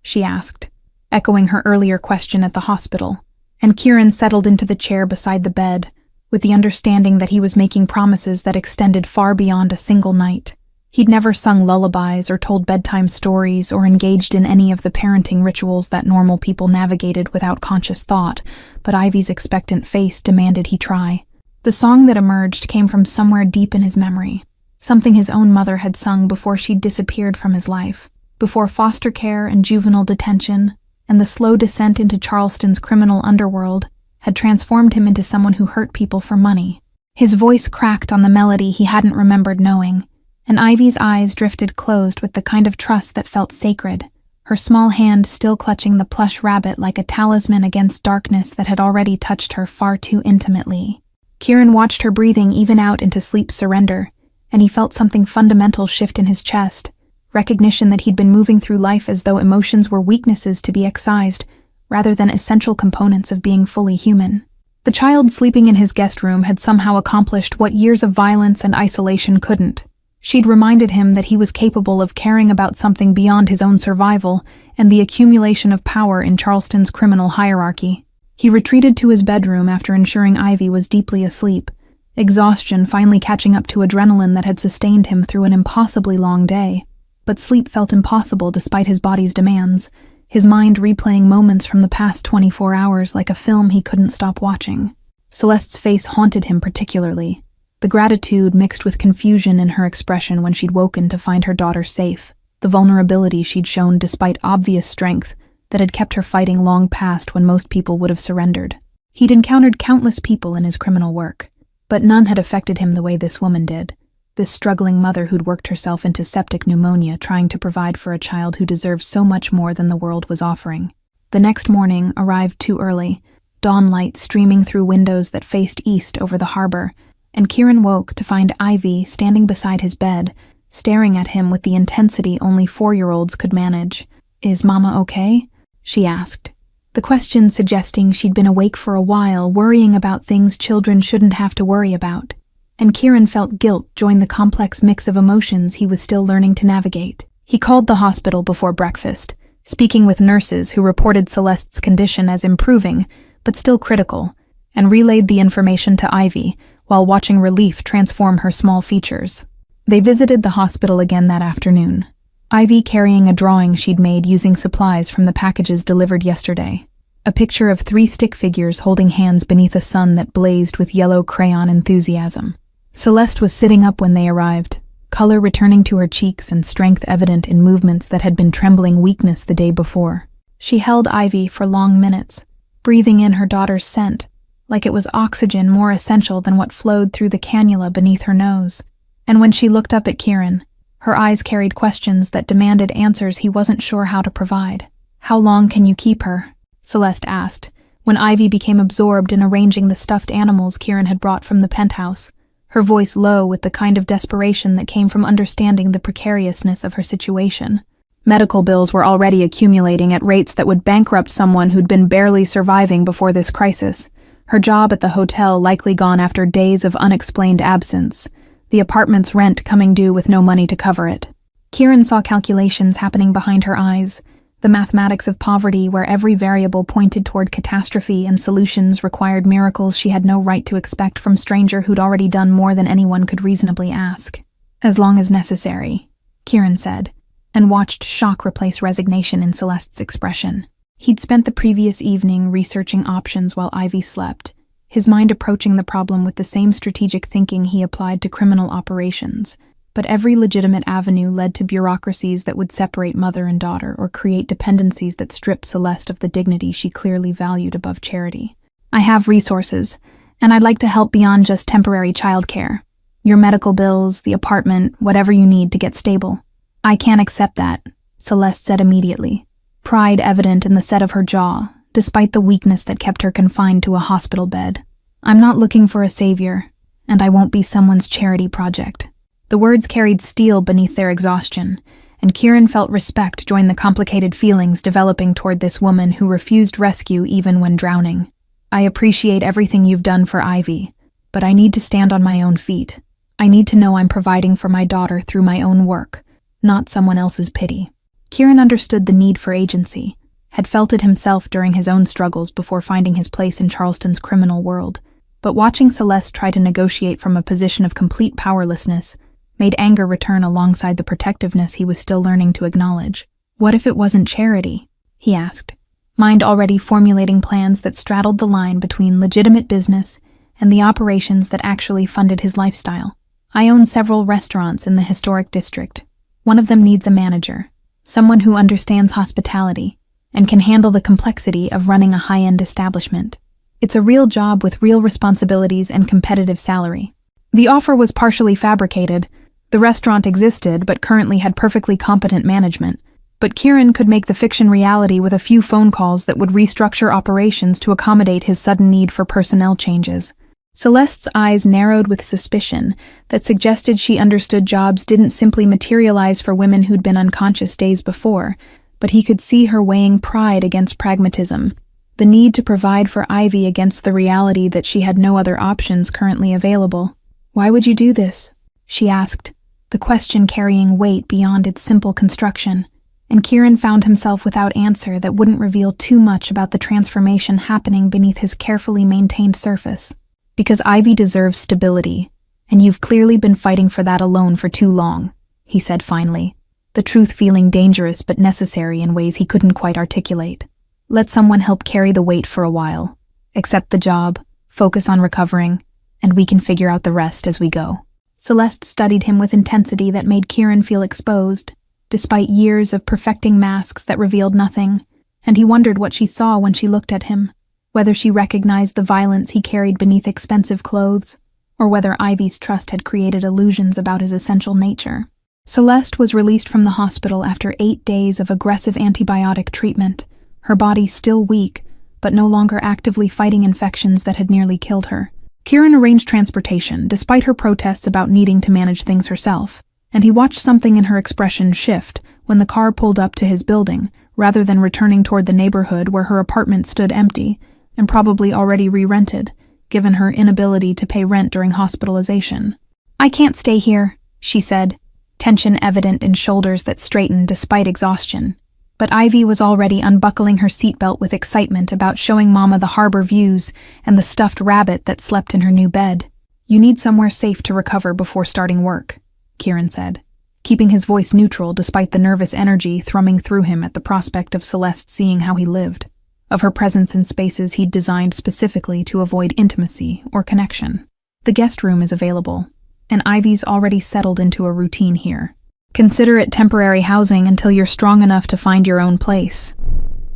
she asked, echoing her earlier question at the hospital, and Kieran settled into the chair beside the bed, with the understanding that he was making promises that extended far beyond a single night. He'd never sung lullabies or told bedtime stories or engaged in any of the parenting rituals that normal people navigated without conscious thought, but Ivy's expectant face demanded he try. The song that emerged came from somewhere deep in his memory, something his own mother had sung before she'd disappeared from his life, before foster care and juvenile detention, and the slow descent into Charleston's criminal underworld had transformed him into someone who hurt people for money. His voice cracked on the melody he hadn't remembered knowing, and Ivy's eyes drifted closed with the kind of trust that felt sacred, her small hand still clutching the plush rabbit like a talisman against darkness that had already touched her far too intimately. Kieran watched her breathing even out into sleep's surrender, and he felt something fundamental shift in his chest, recognition that he'd been moving through life as though emotions were weaknesses to be excised, rather than essential components of being fully human. The child sleeping in his guest room had somehow accomplished what years of violence and isolation couldn't. She'd reminded him that he was capable of caring about something beyond his own survival and the accumulation of power in Charleston's criminal hierarchy. He retreated to his bedroom after ensuring Ivy was deeply asleep, exhaustion finally catching up to adrenaline that had sustained him through an impossibly long day. But sleep felt impossible despite his body's demands, his mind replaying moments from the past 24 hours like a film he couldn't stop watching. Celeste's face haunted him particularly, the gratitude mixed with confusion in her expression when she'd woken to find her daughter safe, the vulnerability she'd shown despite obvious strength that had kept her fighting long past when most people would have surrendered. He'd encountered countless people in his criminal work, but none had affected him the way this woman did, this struggling mother who'd worked herself into septic pneumonia trying to provide for a child who deserved so much more than the world was offering. The next morning arrived too early, dawn light streaming through windows that faced east over the harbor, and Kieran woke to find Ivy standing beside his bed, staring at him with the intensity only 4-year-olds could manage. "Is Mama okay?" she asked, the question suggesting she'd been awake for a while, worrying about things children shouldn't have to worry about. And Kieran felt guilt join the complex mix of emotions he was still learning to navigate. He called the hospital before breakfast, speaking with nurses who reported Celeste's condition as improving, but still critical, and relayed the information to Ivy, while watching relief transform her small features. They visited the hospital again that afternoon, Ivy carrying a drawing she'd made using supplies from the packages delivered yesterday. a picture of 3 stick figures holding hands beneath a sun that blazed with yellow crayon enthusiasm. Celeste was sitting up when they arrived, color returning to her cheeks and strength evident in movements that had been trembling weakness the day before. She held Ivy for long minutes, breathing in her daughter's scent, like it was oxygen more essential than what flowed through the cannula beneath her nose. And when she looked up at Kieran, her eyes carried questions that demanded answers he wasn't sure how to provide. "How long can you keep her?" Celeste asked, when Ivy became absorbed in arranging the stuffed animals Kieran had brought from the penthouse, her voice low with the kind of desperation that came from understanding the precariousness of her situation. Medical bills were already accumulating at rates that would bankrupt someone who'd been barely surviving before this crisis. Her job at the hotel likely gone after days of unexplained absence, the apartment's rent coming due with no money to cover it. Kieran saw calculations happening behind her eyes, the mathematics of poverty where every variable pointed toward catastrophe and solutions required miracles she had no right to expect from a stranger who'd already done more than anyone could reasonably ask. "As long as necessary," Kieran said, and watched shock replace resignation in Celeste's expression. He'd spent the previous evening researching options while Ivy slept, his mind approaching the problem with the same strategic thinking he applied to criminal operations. But every legitimate avenue led to bureaucracies that would separate mother and daughter or create dependencies that stripped Celeste of the dignity she clearly valued above charity. "I have resources, and I'd like to help beyond just temporary childcare. Your medical bills, the apartment, whatever you need to get stable." "I can't accept that," Celeste said immediately, pride evident in the set of her jaw, despite the weakness that kept her confined to a hospital bed. "I'm not looking for a savior, and I won't be someone's charity project." The words carried steel beneath their exhaustion, and Kieran felt respect join the complicated feelings developing toward this woman who refused rescue even when drowning. "I appreciate everything you've done for Ivy, but I need to stand on my own feet. I need to know I'm providing for my daughter through my own work, not someone else's pity." Kieran understood the need for agency, had felt it himself during his own struggles before finding his place in Charleston's criminal world, but watching Celeste try to negotiate from a position of complete powerlessness made anger return alongside the protectiveness he was still learning to acknowledge. "What if it wasn't charity?" he asked, mind already formulating plans that straddled the line between legitimate business and the operations that actually funded his lifestyle. "I own several restaurants in the historic district. One of them needs a manager, someone who understands hospitality and can handle the complexity of running a high-end establishment. It's a real job with real responsibilities and competitive salary." The offer was partially fabricated. The restaurant existed but currently had perfectly competent management, but Kieran could make the fiction reality with a few phone calls that would restructure operations to accommodate his sudden need for personnel changes. Celeste's eyes narrowed with suspicion that suggested she understood jobs didn't simply materialize for women who'd been unconscious days before, but he could see her weighing pride against pragmatism, the need to provide for Ivy against the reality that she had no other options currently available. "Why would you do this?" she asked, the question carrying weight beyond its simple construction, and Kieran found himself without answer that wouldn't reveal too much about the transformation happening beneath his carefully maintained surface. "Because Ivy deserves stability, and you've clearly been fighting for that alone for too long," he said finally, the truth feeling dangerous but necessary in ways he couldn't quite articulate. "Let someone help carry the weight for a while. Accept the job, focus on recovering, and we can figure out the rest as we go." Celeste studied him with intensity that made Kieran feel exposed, despite years of perfecting masks that revealed nothing, and he wondered what she saw when she looked at him, whether she recognized the violence he carried beneath expensive clothes, or whether Ivy's trust had created illusions about his essential nature. Celeste was released from the hospital after 8 days of aggressive antibiotic treatment, her body still weak, but no longer actively fighting infections that had nearly killed her. Kieran arranged transportation, despite her protests about needing to manage things herself, and he watched something in her expression shift when the car pulled up to his building, rather than returning toward the neighborhood where her apartment stood empty, and probably already re-rented, given her inability to pay rent during hospitalization. "I can't stay here," she said, tension evident in shoulders that straightened despite exhaustion. But Ivy was already unbuckling her seatbelt with excitement about showing Mama the harbor views and the stuffed rabbit that slept in her new bed. "You need somewhere safe to recover before starting work," Kieran said, keeping his voice neutral despite the nervous energy thrumming through him at the prospect of Celeste seeing how he lived. of her presence in spaces he'd designed specifically to avoid intimacy or connection. The guest room is available, and Ivy's already settled into a routine here. Consider it temporary housing until you're strong enough to find your own place.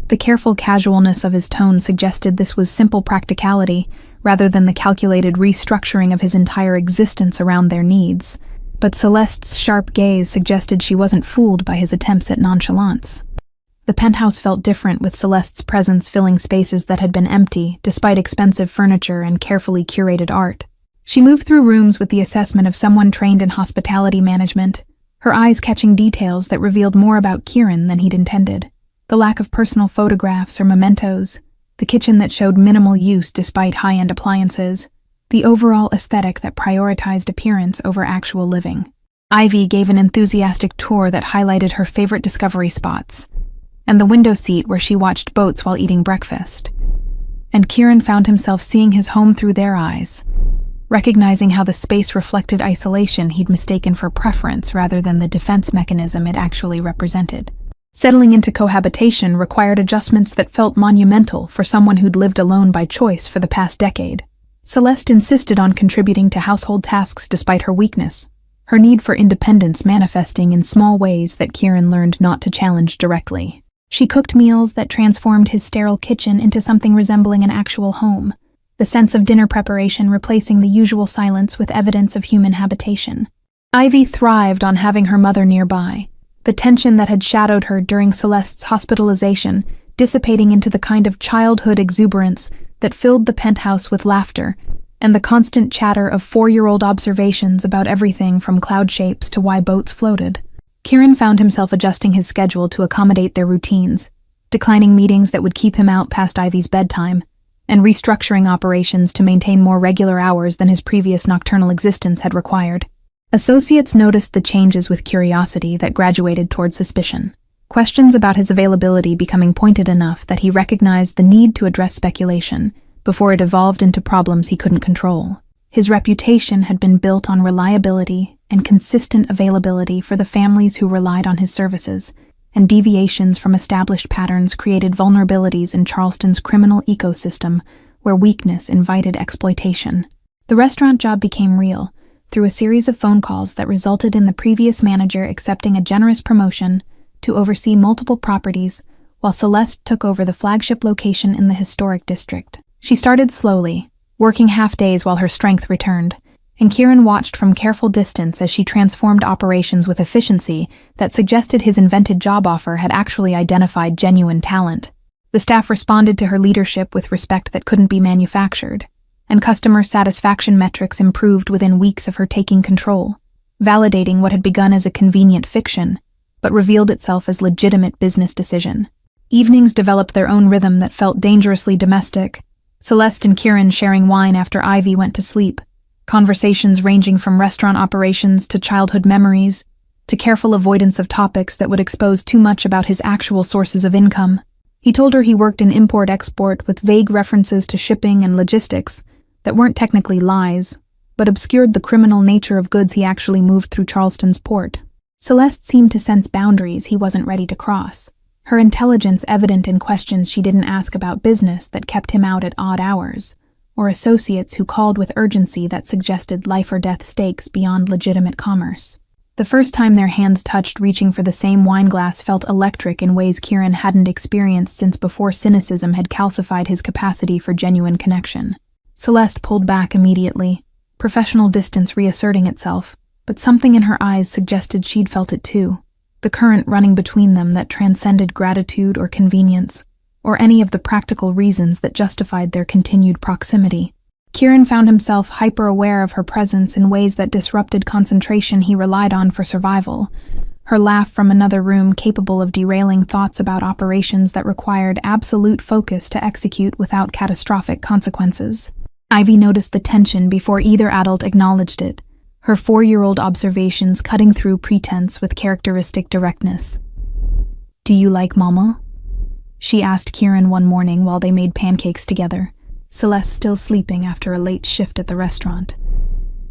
The careful casualness of his tone suggested this was simple practicality rather than the calculated restructuring of his entire existence around their needs. But Celeste's sharp gaze suggested she wasn't fooled by his attempts at nonchalance. The penthouse felt different with Celeste's presence filling spaces that had been empty, despite expensive furniture and carefully curated art. She moved through rooms with the assessment of someone trained in hospitality management, her eyes catching details that revealed more about Kieran than he'd intended. The lack of personal photographs or mementos, the kitchen that showed minimal use despite high-end appliances, the overall aesthetic that prioritized appearance over actual living. Ivy gave an enthusiastic tour that highlighted her favorite discovery spots, and the window seat where she watched boats while eating breakfast. And Kieran found himself seeing his home through their eyes, recognizing how the space reflected isolation he'd mistaken for preference rather than the defense mechanism it actually represented. Settling into cohabitation required adjustments that felt monumental for someone who'd lived alone by choice for the past decade. Celeste insisted on contributing to household tasks despite her weakness, her need for independence manifesting in small ways that Kieran learned not to challenge directly. She cooked meals that transformed his sterile kitchen into something resembling an actual home, the sense of dinner preparation replacing the usual silence with evidence of human habitation. Ivy thrived on having her mother nearby, the tension that had shadowed her during Celeste's hospitalization dissipating into the kind of childhood exuberance that filled the penthouse with laughter and the constant chatter of 4-year-old observations about everything from cloud shapes to why boats floated. Kieran found himself adjusting his schedule to accommodate their routines, declining meetings that would keep him out past Ivy's bedtime, and restructuring operations to maintain more regular hours than his previous nocturnal existence had required. Associates noticed the changes with curiosity that graduated toward suspicion, questions about his availability becoming pointed enough that he recognized the need to address speculation before it evolved into problems he couldn't control. His reputation had been built on reliability and consistent availability for the families who relied on his services, and deviations from established patterns created vulnerabilities in Charleston's criminal ecosystem where weakness invited exploitation. The restaurant job became real through a series of phone calls that resulted in the previous manager accepting a generous promotion to oversee multiple properties while Celeste took over the flagship location in the historic district. She started slowly, working half-days while her strength returned, and Kieran watched from careful distance as she transformed operations with efficiency that suggested his invented job offer had actually identified genuine talent. The staff responded to her leadership with respect that couldn't be manufactured, and customer satisfaction metrics improved within weeks of her taking control, validating what had begun as a convenient fiction, but revealed itself as legitimate business decision. Evenings developed their own rhythm that felt dangerously domestic, Celeste and Kieran sharing wine after Ivy went to sleep, conversations ranging from restaurant operations to childhood memories, to careful avoidance of topics that would expose too much about his actual sources of income. He told her he worked in import-export with vague references to shipping and logistics that weren't technically lies, but obscured the criminal nature of goods he actually moved through Charleston's port. Celeste seemed to sense boundaries he wasn't ready to cross, her intelligence evident in questions she didn't ask about business that kept him out at odd hours, or associates who called with urgency that suggested life-or-death stakes beyond legitimate commerce. The first time their hands touched reaching for the same wineglass felt electric in ways Kieran hadn't experienced since before cynicism had calcified his capacity for genuine connection. Celeste pulled back immediately, professional distance reasserting itself, but something in her eyes suggested she'd felt it too, the current running between them that transcended gratitude or convenience, or any of the practical reasons that justified their continued proximity. Kieran found himself hyper-aware of her presence in ways that disrupted concentration he relied on for survival, her laugh from another room capable of derailing thoughts about operations that required absolute focus to execute without catastrophic consequences. Ivy noticed the tension before either adult acknowledged it, her 4-year-old observations cutting through pretense with characteristic directness. "Do you like Mama?" she asked Kieran one morning while they made pancakes together, Celeste still sleeping after a late shift at the restaurant.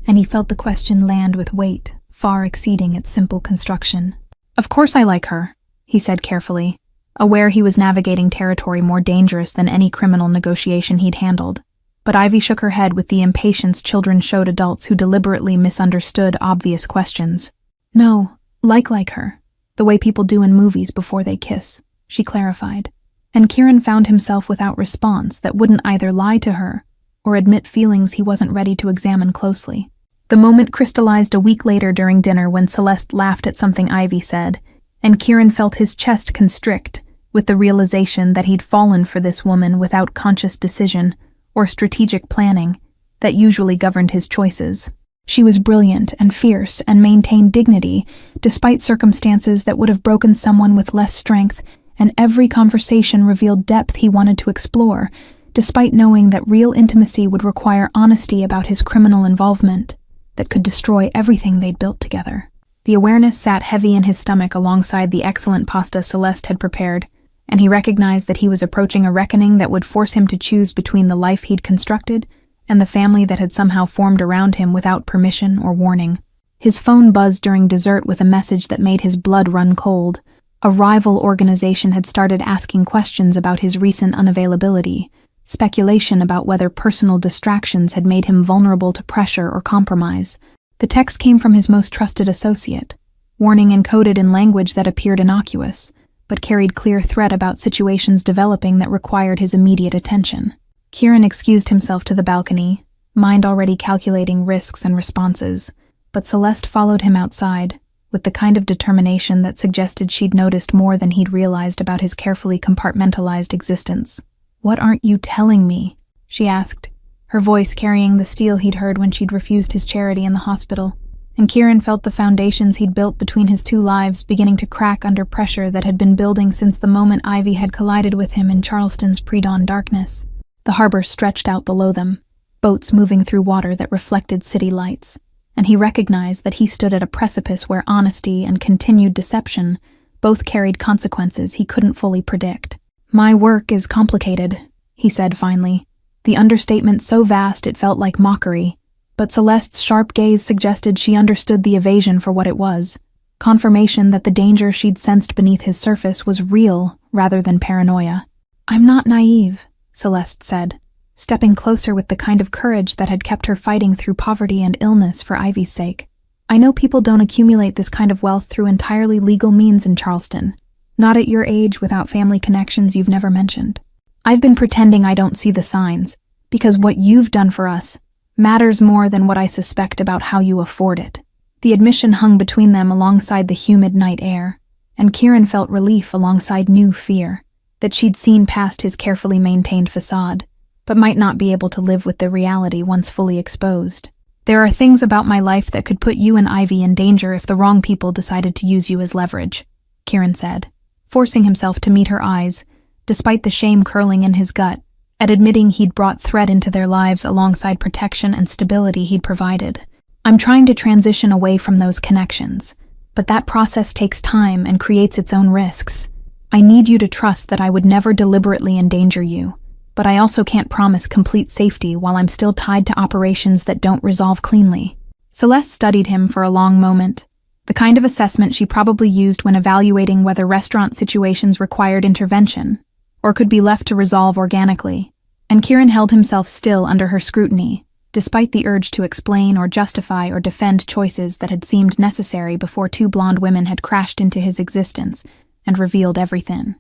And he felt the question land with weight, far exceeding its simple construction. "Of course I like her," he said carefully. aware he was navigating territory more dangerous than any criminal negotiation he'd handled. But Ivy shook her head with the impatience children showed adults who deliberately misunderstood obvious questions. "No, like her. The way people do in movies before they kiss," she clarified. And Kieran found himself without response that wouldn't either lie to her or admit feelings he wasn't ready to examine closely. The moment crystallized a week later during dinner when Celeste laughed at something Ivy said, and Kieran felt his chest constrict with the realization that he'd fallen for this woman without conscious decision or strategic planning that usually governed his choices. She was brilliant and fierce and maintained dignity despite circumstances that would have broken someone with less strength, and every conversation revealed depth he wanted to explore, despite knowing that real intimacy would require honesty about his criminal involvement that could destroy everything they'd built together. The awareness sat heavy in his stomach alongside the excellent pasta Celeste had prepared, and he recognized that he was approaching a reckoning that would force him to choose between the life he'd constructed and the family that had somehow formed around him without permission or warning. His phone buzzed during dessert with a message that made his blood run cold. A rival organization had started asking questions about his recent unavailability, speculation about whether personal distractions had made him vulnerable to pressure or compromise. The text came from his most trusted associate, warning encoded in language that appeared innocuous, but carried clear threat about situations developing that required his immediate attention. Kieran excused himself to the balcony, mind already calculating risks and responses, but Celeste followed him outside, with the kind of determination that suggested she'd noticed more than he'd realized about his carefully compartmentalized existence. "What aren't you telling me?" she asked, her voice carrying the steel he'd heard when she'd refused his charity in the hospital. And Kieran felt the foundations he'd built between his two lives beginning to crack under pressure that had been building since the moment Ivy had collided with him in Charleston's pre-dawn darkness. The harbor stretched out below them, boats moving through water that reflected city lights, and he recognized that he stood at a precipice where honesty and continued deception both carried consequences he couldn't fully predict. "My work is complicated," he said finally, the understatement so vast it felt like mockery, but Celeste's sharp gaze suggested she understood the evasion for what it was, confirmation that the danger she'd sensed beneath his surface was real rather than paranoia. "I'm not naive," Celeste said, stepping closer with the kind of courage that had kept her fighting through poverty and illness for Ivy's sake. "I know people don't accumulate this kind of wealth through entirely legal means in Charleston, not at your age without family connections you've never mentioned. I've been pretending I don't see the signs, because what you've done for us matters more than what I suspect about how you afford it." The admission hung between them alongside the humid night air, and Kieran felt relief alongside new fear, that she'd seen past his carefully maintained facade, but might not be able to live with the reality once fully exposed. "There are things about my life that could put you and Ivy in danger if the wrong people decided to use you as leverage," Kieran said, forcing himself to meet her eyes, despite the shame curling in his gut, at admitting he'd brought threat into their lives alongside protection and stability he'd provided. "I'm trying to transition away from those connections, but that process takes time and creates its own risks. I need you to trust that I would never deliberately endanger you, but I also can't promise complete safety while I'm still tied to operations that don't resolve cleanly." Celeste studied him for a long moment, the kind of assessment she probably used when evaluating whether restaurant situations required intervention or could be left to resolve organically, and Kieran held himself still under her scrutiny, despite the urge to explain or justify or defend choices that had seemed necessary before two blonde women had crashed into his existence and revealed everything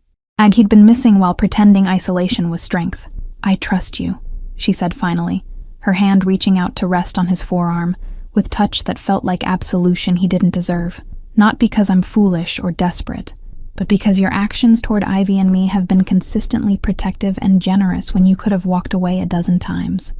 he'd been missing while pretending isolation was strength. "I trust you," she said finally, her hand reaching out to rest on his forearm, with touch that felt like absolution he didn't deserve. "Not because I'm foolish or desperate, but because your actions toward Ivy and me have been consistently protective and generous when you could have walked away a dozen times.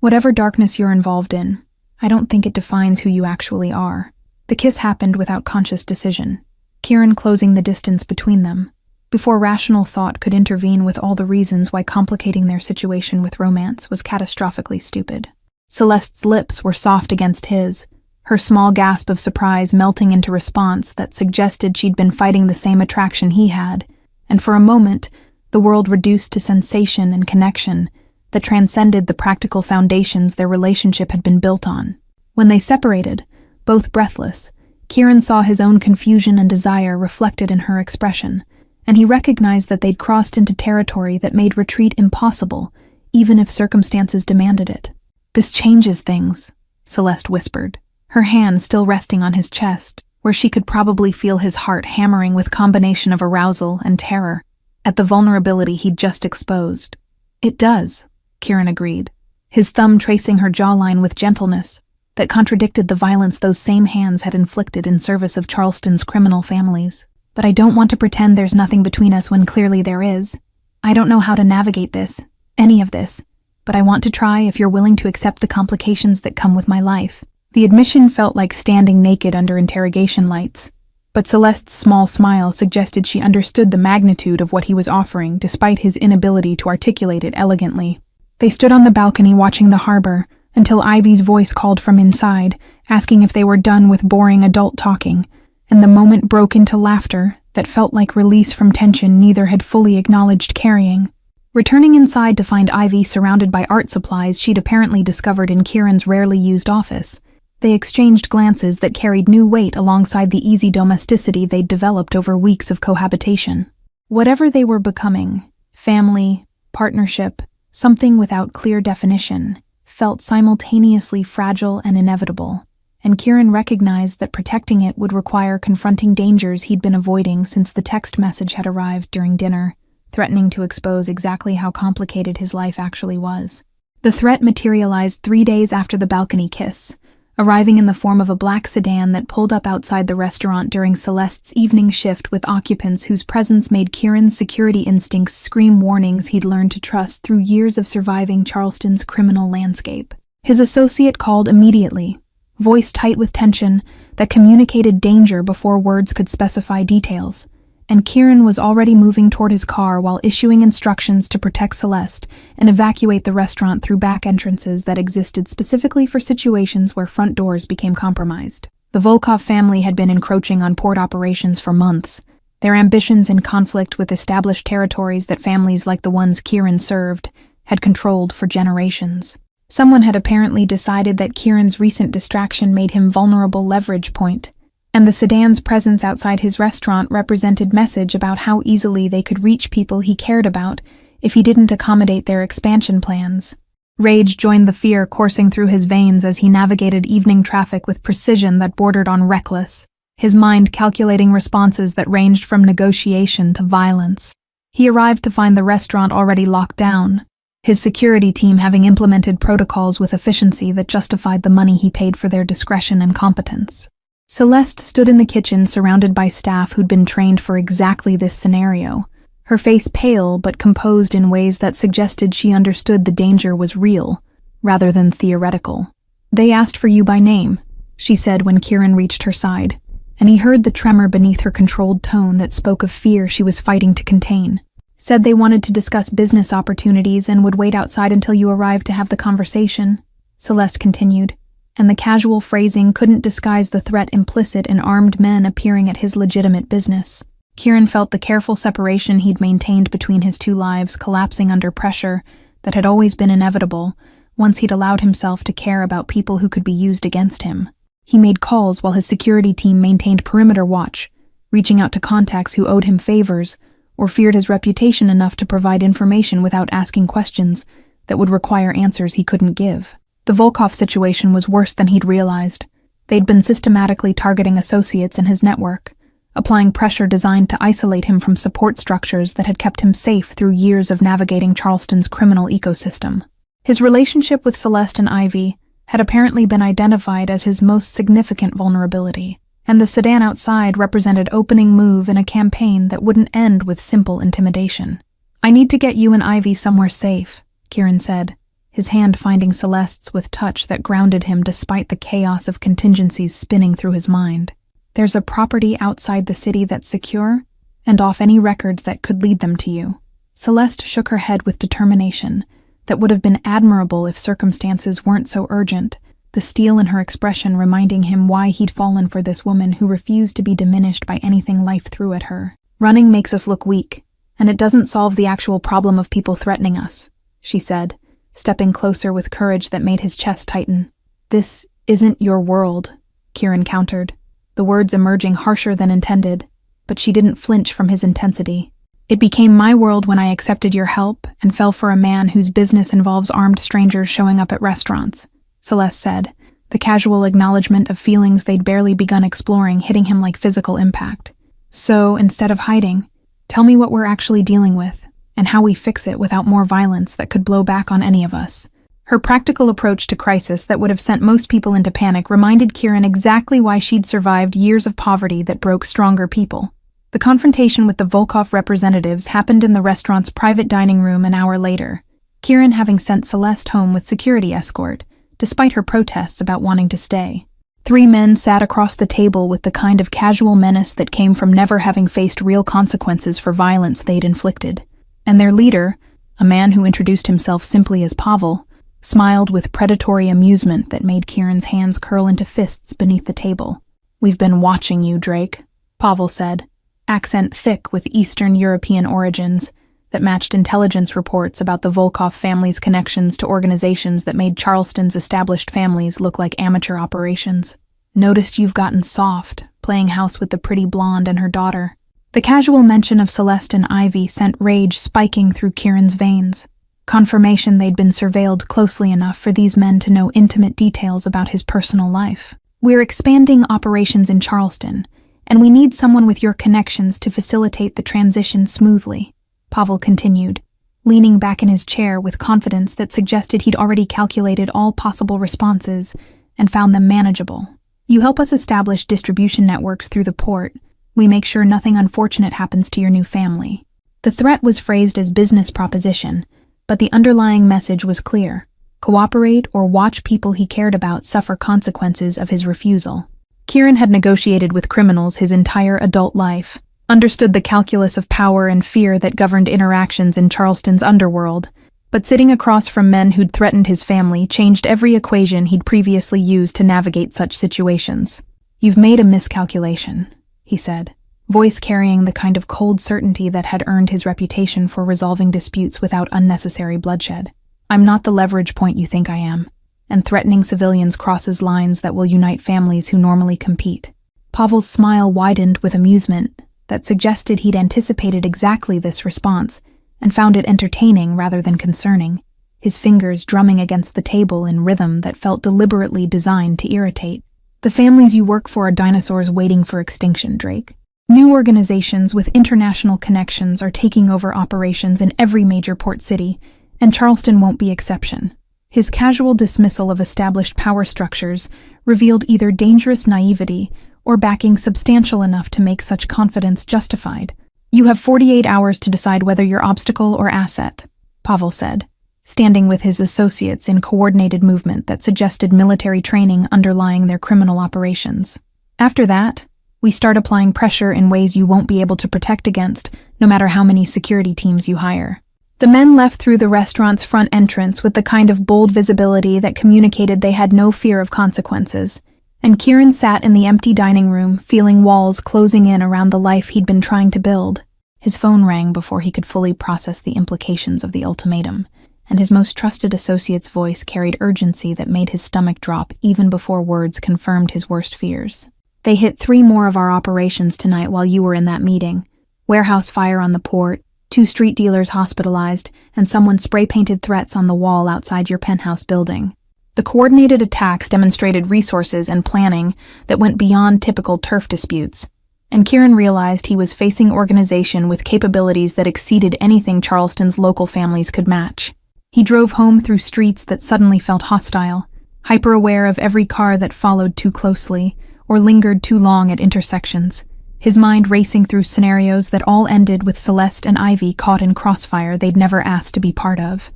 Whatever darkness you're involved in, I don't think it defines who you actually are." The kiss happened without conscious decision, Kieran closing the distance between them, before rational thought could intervene with all the reasons why complicating their situation with romance was catastrophically stupid. Celeste's lips were soft against his, her small gasp of surprise melting into response that suggested she'd been fighting the same attraction he had, and for a moment, the world reduced to sensation and connection that transcended the practical foundations their relationship had been built on. When they separated, both breathless, Kieran saw his own confusion and desire reflected in her expression, and he recognized that they'd crossed into territory that made retreat impossible, even if circumstances demanded it. "This changes things," Celeste whispered, her hand still resting on his chest, where she could probably feel his heart hammering with combination of arousal and terror at the vulnerability he'd just exposed. "It does," Kieran agreed, his thumb tracing her jawline with gentleness that contradicted the violence those same hands had inflicted in service of Charleston's criminal families. "But I don't want to pretend there's nothing between us when clearly there is. I don't know how to navigate this, any of this, but I want to try if you're willing to accept the complications that come with my life." The admission felt like standing naked under interrogation lights, but Celeste's small smile suggested she understood the magnitude of what he was offering despite his inability to articulate it elegantly. They stood on the balcony watching the harbor until Ivy's voice called from inside, asking if they were done with boring adult talking, and the moment broke into laughter that felt like release from tension neither had fully acknowledged carrying. Returning inside to find Ivy surrounded by art supplies she'd apparently discovered in Kieran's rarely used office, they exchanged glances that carried new weight alongside the easy domesticity they'd developed over weeks of cohabitation. Whatever they were becoming, family, partnership, something without clear definition, felt simultaneously fragile and inevitable, and Kieran recognized that protecting it would require confronting dangers he'd been avoiding since the text message had arrived during dinner, threatening to expose exactly how complicated his life actually was. The threat materialized 3 days after the balcony kiss, arriving in the form of a black sedan that pulled up outside the restaurant during Celeste's evening shift with occupants whose presence made Kieran's security instincts scream warnings he'd learned to trust through years of surviving Charleston's criminal landscape. His associate called immediately, voice tight with tension that communicated danger before words could specify details, and Kieran was already moving toward his car while issuing instructions to protect Celeste and evacuate the restaurant through back entrances that existed specifically for situations where front doors became compromised. The Volkov family had been encroaching on port operations for months, their ambitions in conflict with established territories that families like the ones Kieran served had controlled for generations. Someone had apparently decided that Kieran's recent distraction made him vulnerable leverage point, and the sedan's presence outside his restaurant represented message about how easily they could reach people he cared about if he didn't accommodate their expansion plans. Rage joined the fear coursing through his veins as he navigated evening traffic with precision that bordered on reckless, his mind calculating responses that ranged from negotiation to violence. He arrived to find the restaurant already locked down, his security team having implemented protocols with efficiency that justified the money he paid for their discretion and competence. Celeste stood in the kitchen surrounded by staff who'd been trained for exactly this scenario, her face pale but composed in ways that suggested she understood the danger was real, rather than theoretical. "They asked for you by name," she said when Kieran reached her side, and he heard the tremor beneath her controlled tone that spoke of fear she was fighting to contain. "Said they wanted to discuss business opportunities and would wait outside until you arrived to have the conversation," Celeste continued, and the casual phrasing couldn't disguise the threat implicit in armed men appearing at his legitimate business. Kieran felt the careful separation he'd maintained between his two lives collapsing under pressure that had always been inevitable once he'd allowed himself to care about people who could be used against him. He made calls while his security team maintained perimeter watch, reaching out to contacts who owed him favors or feared his reputation enough to provide information without asking questions that would require answers he couldn't give. The Volkov situation was worse than he'd realized. They'd been systematically targeting associates in his network, applying pressure designed to isolate him from support structures that had kept him safe through years of navigating Charleston's criminal ecosystem. His relationship with Celeste and Ivy had apparently been identified as his most significant vulnerability, and the sedan outside represented opening move in a campaign that wouldn't end with simple intimidation. "I need to get you and Ivy somewhere safe," Kieran said, his hand finding Celeste's with touch that grounded him despite the chaos of contingencies spinning through his mind. "There's a property outside the city that's secure, and off any records that could lead them to you." Celeste shook her head with determination that would have been admirable if circumstances weren't so urgent, the steel in her expression reminding him why he'd fallen for this woman who refused to be diminished by anything life threw at her. "Running makes us look weak, and it doesn't solve the actual problem of people threatening us," she said, stepping closer with courage that made his chest tighten. "This isn't your world," Kieran countered, the words emerging harsher than intended, but she didn't flinch from his intensity. It became my world when I accepted your help and fell for a man whose business involves armed strangers showing up at restaurants, Celeste said, the casual acknowledgement of feelings they'd barely begun exploring hitting him like physical impact. So, instead of hiding, tell me what we're actually dealing with, and how we fix it without more violence that could blow back on any of us. Her practical approach to crisis that would have sent most people into panic reminded Kieran exactly why she'd survived years of poverty that broke stronger people. The confrontation with the Volkov representatives happened in the restaurant's private dining room an hour later, Kieran having sent Celeste home with security escort, despite her protests about wanting to stay. 3 men sat across the table with the kind of casual menace that came from never having faced real consequences for violence they'd inflicted. And their leader, a man who introduced himself simply as Pavel, smiled with predatory amusement that made Kieran's hands curl into fists beneath the table. "We've been watching you, Drake," Pavel said, accent thick with Eastern European origins that matched intelligence reports about the Volkov family's connections to organizations that made Charleston's established families look like amateur operations. "Noticed you've gotten soft, playing house with the pretty blonde and her daughter." The casual mention of Celeste and Ivy sent rage spiking through Kieran's veins. Confirmation they'd been surveilled closely enough for these men to know intimate details about his personal life. "We're expanding operations in Charleston, and we need someone with your connections to facilitate the transition smoothly," Pavel continued, leaning back in his chair with confidence that suggested he'd already calculated all possible responses and found them manageable. "You help us establish distribution networks through the port. We make sure nothing unfortunate happens to your new family." The threat was phrased as business proposition, but the underlying message was clear: cooperate or watch people he cared about suffer consequences of his refusal. Kieran had negotiated with criminals his entire adult life, understood the calculus of power and fear that governed interactions in Charleston's underworld, but sitting across from men who'd threatened his family changed every equation he'd previously used to navigate such situations. "You've made a miscalculation," he said, voice carrying the kind of cold certainty that had earned his reputation for resolving disputes without unnecessary bloodshed. "I'm not the leverage point you think I am, and threatening civilians crosses lines that will unite families who normally compete." Pavel's smile widened with amusement that suggested he'd anticipated exactly this response and found it entertaining rather than concerning, his fingers drumming against the table in rhythm that felt deliberately designed to irritate. "The families you work for are dinosaurs waiting for extinction, Drake. New organizations with international connections are taking over operations in every major port city, and Charleston won't be exception." His casual dismissal of established power structures revealed either dangerous naivety or backing substantial enough to make such confidence justified. "You have 48 hours to decide whether you're obstacle or asset," Pavel said, standing with his associates in coordinated movement that suggested military training underlying their criminal operations. "After that, we start applying pressure in ways you won't be able to protect against, no matter how many security teams you hire." The men left through the restaurant's front entrance with the kind of bold visibility that communicated they had no fear of consequences, and Kieran sat in the empty dining room, feeling walls closing in around the life he'd been trying to build. His phone rang before he could fully process the implications of the ultimatum, and his most trusted associate's voice carried urgency that made his stomach drop even before words confirmed his worst fears. "They hit 3 more of our operations tonight while you were in that meeting. Warehouse fire on the port, 2 street dealers hospitalized, and someone spray-painted threats on the wall outside your penthouse building." The coordinated attacks demonstrated resources and planning that went beyond typical turf disputes, and Kieran realized he was facing organization with capabilities that exceeded anything Charleston's local families could match. He drove home through streets that suddenly felt hostile, hyper-aware of every car that followed too closely or lingered too long at intersections, his mind racing through scenarios that all ended with Celeste and Ivy caught in crossfire they'd never asked to be part of.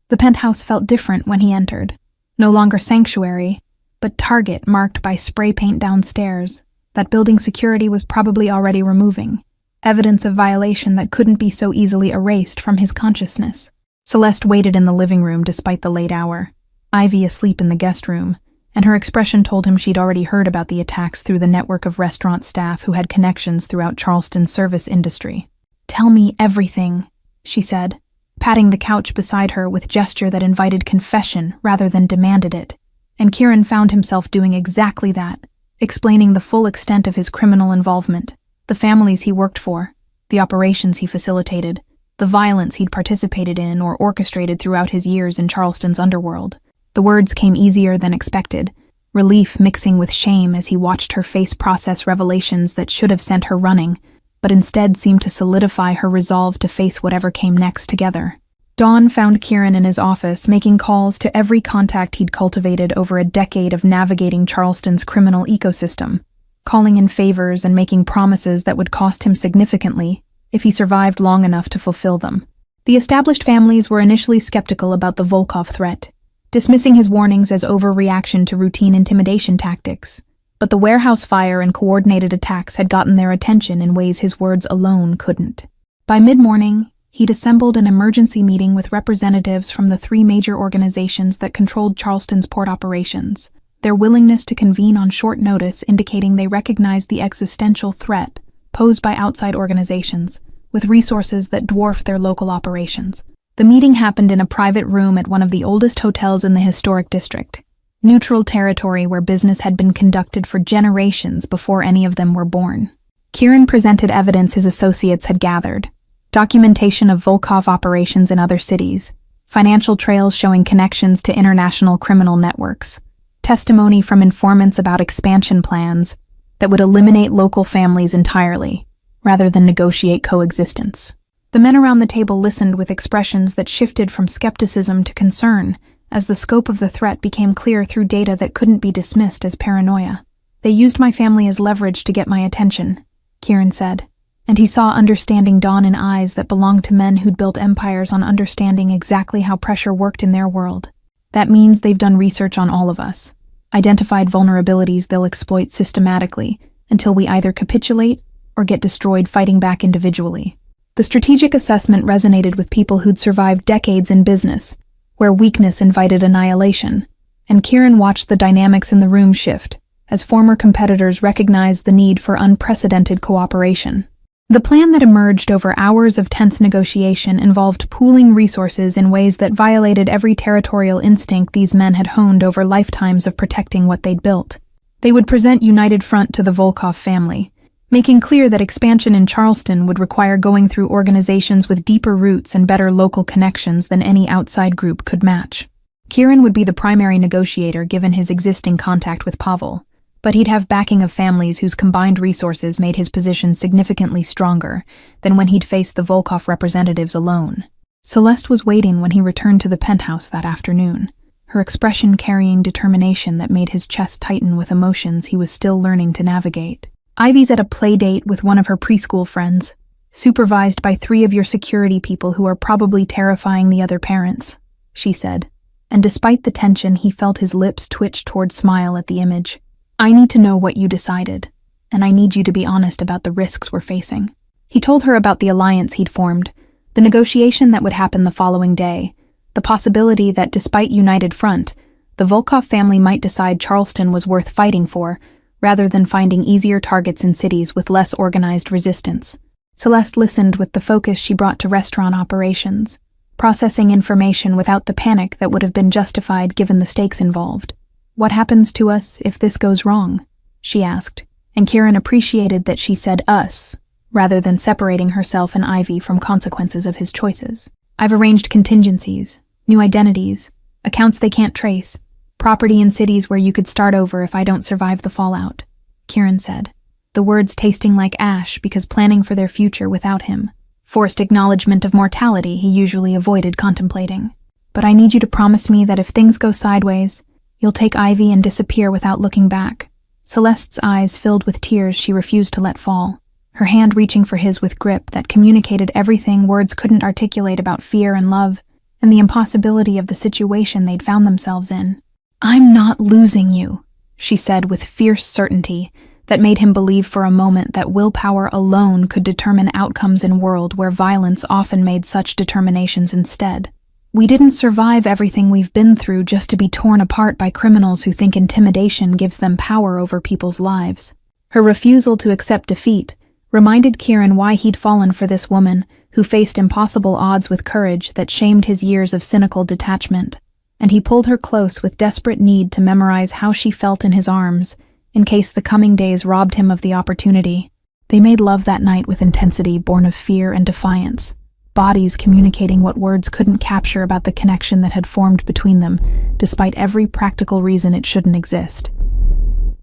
The penthouse felt different when he entered. No longer sanctuary, but target marked by spray paint downstairs that building security was probably already removing, evidence of violation that couldn't be so easily erased from his consciousness. Celeste waited in the living room despite the late hour, Ivy asleep in the guest room, and her expression told him she'd already heard about the attacks through the network of restaurant staff who had connections throughout Charleston's service industry. "Tell me everything," she said, patting the couch beside her with gesture that invited confession rather than demanded it. And Kieran found himself doing exactly that, explaining the full extent of his criminal involvement, the families he worked for, the operations he facilitated, the violence he'd participated in or orchestrated throughout his years in Charleston's underworld. The words came easier than expected, relief mixing with shame as he watched her face process revelations that should have sent her running, but instead seemed to solidify her resolve to face whatever came next together. Dawn found Kieran in his office, making calls to every contact he'd cultivated over a decade of navigating Charleston's criminal ecosystem, calling in favors and making promises that would cost him significantly if he survived long enough to fulfill them. The established families were initially skeptical about the Volkov threat, dismissing his warnings as overreaction to routine intimidation tactics. But the warehouse fire and coordinated attacks had gotten their attention in ways his words alone couldn't. By mid-morning, he'd assembled an emergency meeting with representatives from the 3 major organizations that controlled Charleston's port operations, their willingness to convene on short notice indicating they recognized the existential threat posed by outside organizations, with resources that dwarfed their local operations. The meeting happened in a private room at one of the oldest hotels in the historic district, neutral territory where business had been conducted for generations before any of them were born. Kieran presented evidence his associates had gathered, documentation of Volkov operations in other cities, financial trails showing connections to international criminal networks, testimony from informants about expansion plans that would eliminate local families entirely, rather than negotiate coexistence. The men around the table listened with expressions that shifted from skepticism to concern as the scope of the threat became clear through data that couldn't be dismissed as paranoia. "They used my family as leverage to get my attention," Kieran said, and he saw understanding dawn in eyes that belonged to men who'd built empires on understanding exactly how pressure worked in their world. "That means they've done research on all of us, identified vulnerabilities they'll exploit systematically until we either capitulate or get destroyed fighting back individually." The strategic assessment resonated with people who'd survived decades in business, where weakness invited annihilation, and Kieran watched the dynamics in the room shift as former competitors recognized the need for unprecedented cooperation. The plan that emerged over hours of tense negotiation involved pooling resources in ways that violated every territorial instinct these men had honed over lifetimes of protecting what they'd built. They would present united front to the Volkov family, making clear that expansion in Charleston would require going through organizations with deeper roots and better local connections than any outside group could match. Kieran would be the primary negotiator given his existing contact with Pavel, but he'd have backing of families whose combined resources made his position significantly stronger than when he'd faced the Volkov representatives alone. Celeste was waiting when he returned to the penthouse that afternoon, her expression carrying determination that made his chest tighten with emotions he was still learning to navigate. "Ivy's at a play date with one of her preschool friends, supervised by 3 of your security people who are probably terrifying the other parents," she said, and despite the tension he felt his lips twitch toward smile at the image. "I need to know what you decided, and I need you to be honest about the risks we're facing." He told her about the alliance he'd formed, the negotiation that would happen the following day, the possibility that despite united front, the Volkov family might decide Charleston was worth fighting for, rather than finding easier targets in cities with less organized resistance. Celeste listened with the focus she brought to restaurant operations, processing information without the panic that would have been justified given the stakes involved. "What happens to us if this goes wrong?" she asked, and Kieran appreciated that she said us, rather than separating herself and Ivy from consequences of his choices. "I've arranged contingencies, new identities, accounts they can't trace, property in cities where you could start over if I don't survive the fallout," Kieran said, the words tasting like ash because planning for their future without him. Forced acknowledgement of mortality he usually avoided contemplating. "But I need you to promise me that if things go sideways, you'll take Ivy and disappear without looking back." Celeste's eyes filled with tears she refused to let fall, her hand reaching for his with grip that communicated everything words couldn't articulate about fear and love, and the impossibility of the situation they'd found themselves in. "I'm not losing you," she said with fierce certainty that made him believe for a moment that willpower alone could determine outcomes in a world where violence often made such determinations instead. "We didn't survive everything we've been through just to be torn apart by criminals who think intimidation gives them power over people's lives." Her refusal to accept defeat reminded Kieran why he'd fallen for this woman who faced impossible odds with courage that shamed his years of cynical detachment, and he pulled her close with desperate need to memorize how she felt in his arms, in case the coming days robbed him of the opportunity. They made love that night with intensity born of fear and defiance, bodies communicating what words couldn't capture about the connection that had formed between them, despite every practical reason it shouldn't exist.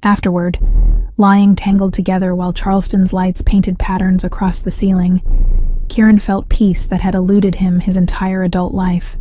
Afterward, lying tangled together while Charleston's lights painted patterns across the ceiling, Kieran felt peace that had eluded him his entire adult life.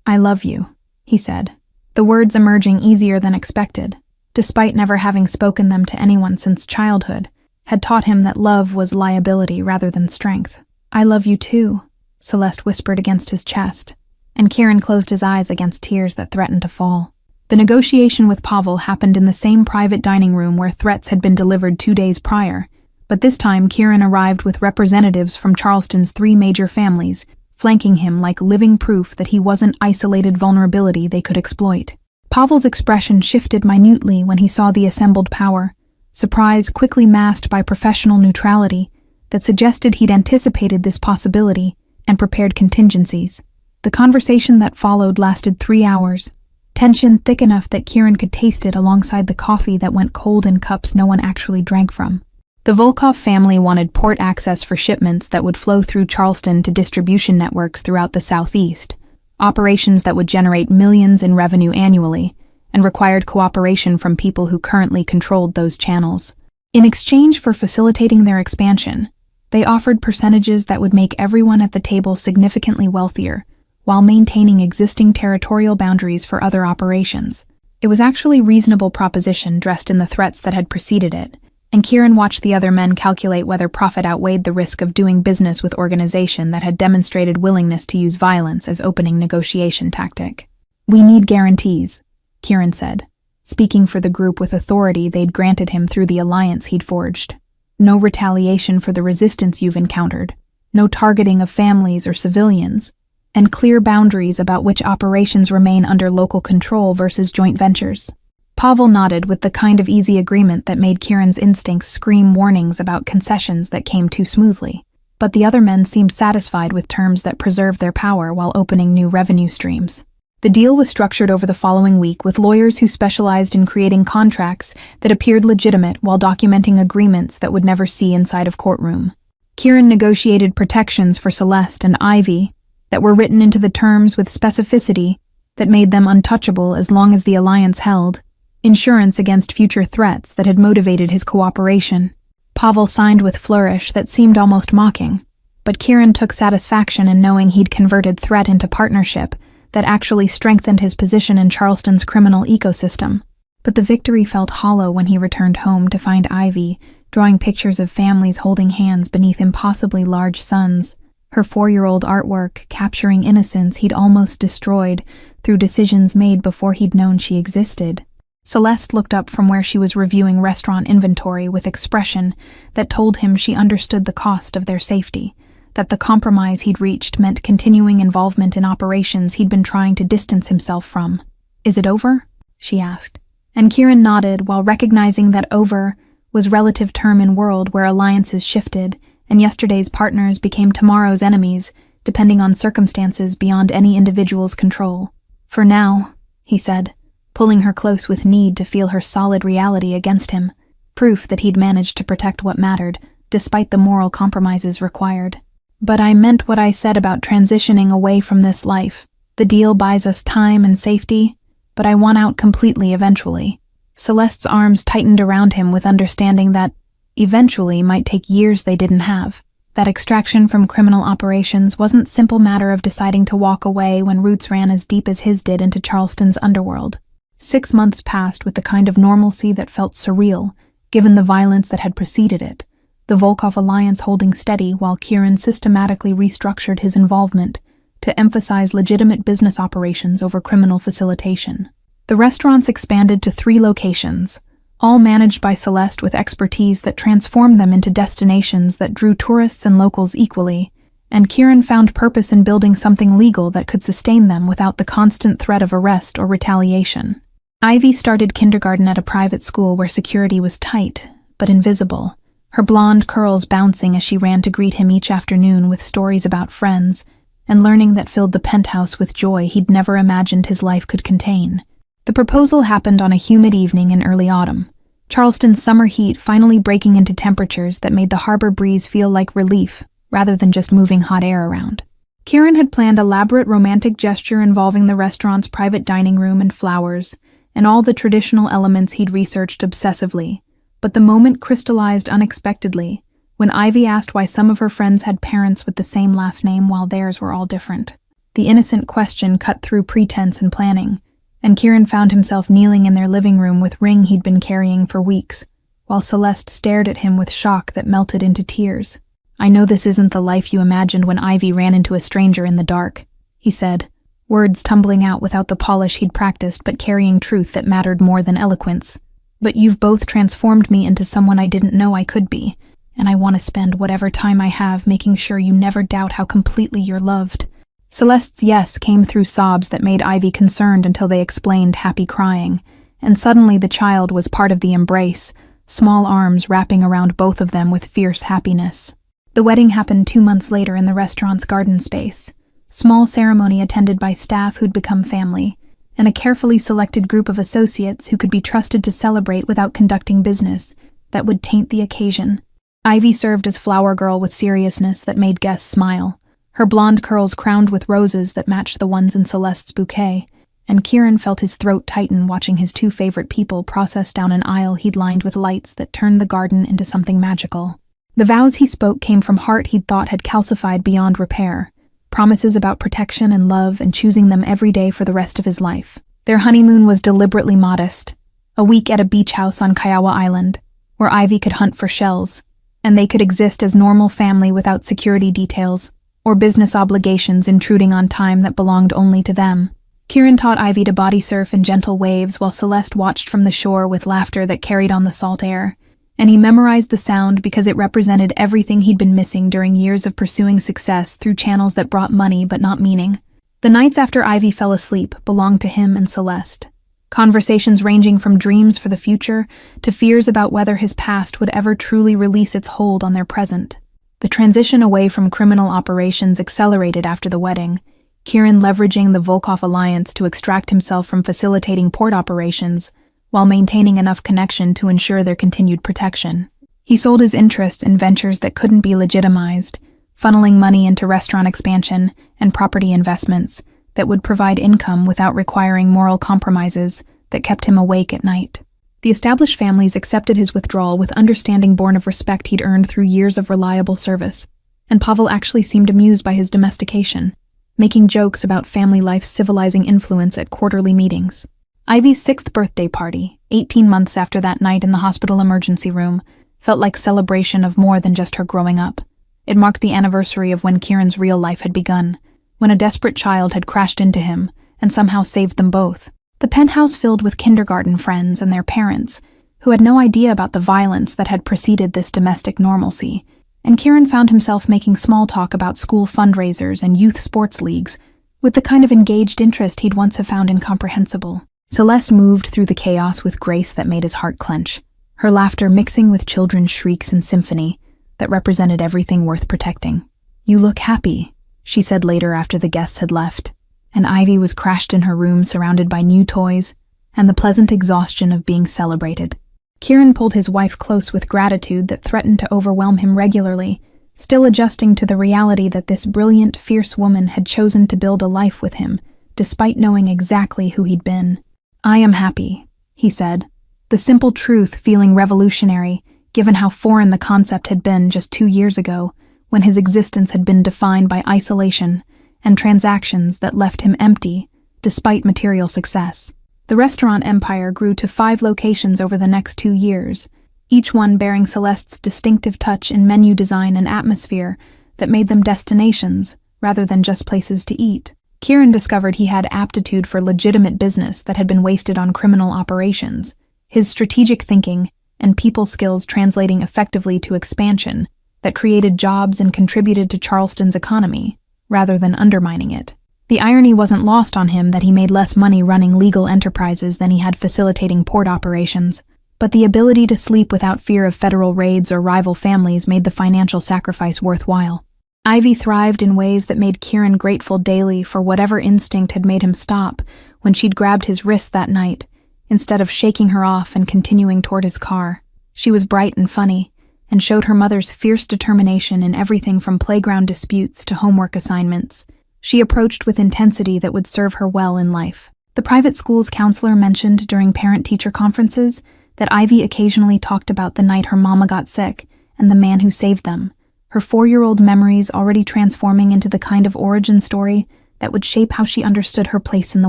"I love you," he said, the words emerging easier than expected, despite never having spoken them to anyone since childhood, had taught him that love was liability rather than strength. "I love you too," Celeste whispered against his chest, and Kieran closed his eyes against tears that threatened to fall. The negotiation with Pavel happened in the same private dining room where threats had been delivered 2 days prior, but this time Kieran arrived with representatives from Charleston's 3 major families, flanking him like living proof that he wasn't isolated vulnerability they could exploit. Pavel's expression shifted minutely when he saw the assembled power, surprise quickly masked by professional neutrality that suggested he'd anticipated this possibility and prepared contingencies. The conversation that followed lasted 3 hours, tension thick enough that Kieran could taste it alongside the coffee that went cold in cups no one actually drank from. The Volkov family wanted port access for shipments that would flow through Charleston to distribution networks throughout the Southeast, operations that would generate millions in revenue annually, and required cooperation from people who currently controlled those channels. In exchange for facilitating their expansion, they offered percentages that would make everyone at the table significantly wealthier, while maintaining existing territorial boundaries for other operations. It was actually a reasonable proposition dressed in the threats that had preceded it, and Kieran watched the other men calculate whether profit outweighed the risk of doing business with organization that had demonstrated willingness to use violence as opening negotiation tactic. "We need guarantees," Kieran said, speaking for the group with authority they'd granted him through the alliance he'd forged. "No retaliation for the resistance you've encountered, no targeting of families or civilians, and clear boundaries about which operations remain under local control versus joint ventures." Pavel nodded with the kind of easy agreement that made Kieran's instincts scream warnings about concessions that came too smoothly. But the other men seemed satisfied with terms that preserved their power while opening new revenue streams. The deal was structured over the following week with lawyers who specialized in creating contracts that appeared legitimate while documenting agreements that would never see inside of courtroom. Kieran negotiated protections for Celeste and Ivy that were written into the terms with specificity that made them untouchable as long as the alliance held, insurance against future threats that had motivated his cooperation. Pavel signed with flourish that seemed almost mocking, but Kieran took satisfaction in knowing he'd converted threat into partnership that actually strengthened his position in Charleston's criminal ecosystem. But the victory felt hollow when he returned home to find Ivy drawing pictures of families holding hands beneath impossibly large suns, her 4-year-old artwork capturing innocence he'd almost destroyed through decisions made before he'd known she existed. Celeste looked up from where she was reviewing restaurant inventory with expression that told him she understood the cost of their safety, that the compromise he'd reached meant continuing involvement in operations he'd been trying to distance himself from. "Is it over?" she asked, and Kieran nodded while recognizing that over was relative term in world where alliances shifted and yesterday's partners became tomorrow's enemies, depending on circumstances beyond any individual's control. "For now," he said, pulling her close with need to feel her solid reality against him, proof that he'd managed to protect what mattered, despite the moral compromises required. "But I meant what I said about transitioning away from this life. The deal buys us time and safety, but I want out completely eventually." Celeste's arms tightened around him with understanding that eventually might take years they didn't have. That extraction from criminal operations wasn't a simple matter of deciding to walk away when roots ran as deep as his did into Charleston's underworld. 6 months passed with the kind of normalcy that felt surreal, given the violence that had preceded it, the Volkov alliance holding steady while Kieran systematically restructured his involvement to emphasize legitimate business operations over criminal facilitation. The restaurants expanded to 3 locations, all managed by Celeste with expertise that transformed them into destinations that drew tourists and locals equally, and Kieran found purpose in building something legal that could sustain them without the constant threat of arrest or retaliation. Ivy started kindergarten at a private school where security was tight, but invisible, her blonde curls bouncing as she ran to greet him each afternoon with stories about friends, and learning that filled the penthouse with joy he'd never imagined his life could contain. The proposal happened on a humid evening in early autumn. Charleston's summer heat finally breaking into temperatures that made the harbor breeze feel like relief, rather than just moving hot air around. Kieran had planned elaborate romantic gesture involving the restaurant's private dining room and flowers, and all the traditional elements he'd researched obsessively. But the moment crystallized unexpectedly, when Ivy asked why some of her friends had parents with the same last name while theirs were all different. The innocent question cut through pretense and planning, and Kieran found himself kneeling in their living room with ring he'd been carrying for weeks, while Celeste stared at him with shock that melted into tears. "I know this isn't the life you imagined when Ivy ran into a stranger in the dark," he said, words tumbling out without the polish he'd practiced but carrying truth that mattered more than eloquence. "But you've both transformed me into someone I didn't know I could be, and I want to spend whatever time I have making sure you never doubt how completely you're loved." Celeste's yes came through sobs that made Ivy concerned until they explained happy crying, and suddenly the child was part of the embrace, small arms wrapping around both of them with fierce happiness. The wedding happened 2 months later in the restaurant's garden space. Small ceremony attended by staff who'd become family, and a carefully selected group of associates who could be trusted to celebrate without conducting business that would taint the occasion. Ivy served as flower girl with seriousness that made guests smile, her blonde curls crowned with roses that matched the ones in Celeste's bouquet, and Kieran felt his throat tighten watching his two favorite people process down an aisle he'd lined with lights that turned the garden into something magical. The vows he spoke came from heart he'd thought had calcified beyond repair, promises about protection and love and choosing them every day for the rest of his life. Their honeymoon was deliberately modest, a week at a beach house on Kiowa Island, where Ivy could hunt for shells, and they could exist as normal family without security details or business obligations intruding on time that belonged only to them. Kieran taught Ivy to body surf in gentle waves while Celeste watched from the shore with laughter that carried on the salt air, and he memorized the sound because it represented everything he'd been missing during years of pursuing success through channels that brought money but not meaning. The nights after Ivy fell asleep belonged to him and Celeste. Conversations ranging from dreams for the future to fears about whether his past would ever truly release its hold on their present. The transition away from criminal operations accelerated after the wedding, Kieran leveraging the Volkov alliance to extract himself from facilitating port operations, while maintaining enough connection to ensure their continued protection. He sold his interests in ventures that couldn't be legitimized, funneling money into restaurant expansion and property investments that would provide income without requiring moral compromises that kept him awake at night. The established families accepted his withdrawal with understanding born of respect he'd earned through years of reliable service, and Pavel actually seemed amused by his domestication, making jokes about family life's civilizing influence at quarterly meetings. Ivy's 6th birthday party, 18 months after that night in the hospital emergency room, felt like celebration of more than just her growing up. It marked the anniversary of when Kieran's real life had begun, when a desperate child had crashed into him and somehow saved them both. The penthouse filled with kindergarten friends and their parents, who had no idea about the violence that had preceded this domestic normalcy, and Kieran found himself making small talk about school fundraisers and youth sports leagues, with the kind of engaged interest he'd once have found incomprehensible. Celeste moved through the chaos with grace that made his heart clench, her laughter mixing with children's shrieks and symphony that represented everything worth protecting. "You look happy," she said later after the guests had left, and Ivy was crashed in her room surrounded by new toys and the pleasant exhaustion of being celebrated. Kieran pulled his wife close with gratitude that threatened to overwhelm him regularly, still adjusting to the reality that this brilliant, fierce woman had chosen to build a life with him, despite knowing exactly who he'd been. "I am happy," he said, the simple truth feeling revolutionary, given how foreign the concept had been just 2 years ago, when his existence had been defined by isolation and transactions that left him empty, despite material success. The restaurant empire grew to 5 locations over the next 2 years, each one bearing Celeste's distinctive touch in menu design and atmosphere that made them destinations rather than just places to eat. Kieran discovered he had aptitude for legitimate business that had been wasted on criminal operations, his strategic thinking and people skills translating effectively to expansion that created jobs and contributed to Charleston's economy, rather than undermining it. The irony wasn't lost on him that he made less money running legal enterprises than he had facilitating port operations, but the ability to sleep without fear of federal raids or rival families made the financial sacrifice worthwhile. Ivy thrived in ways that made Kieran grateful daily for whatever instinct had made him stop when she'd grabbed his wrist that night, instead of shaking her off and continuing toward his car. She was bright and funny, and showed her mother's fierce determination in everything from playground disputes to homework assignments. She approached with intensity that would serve her well in life. The private school's counselor mentioned during parent-teacher conferences that Ivy occasionally talked about the night her mama got sick and the man who saved them, her 4-year-old memories already transforming into the kind of origin story that would shape how she understood her place in the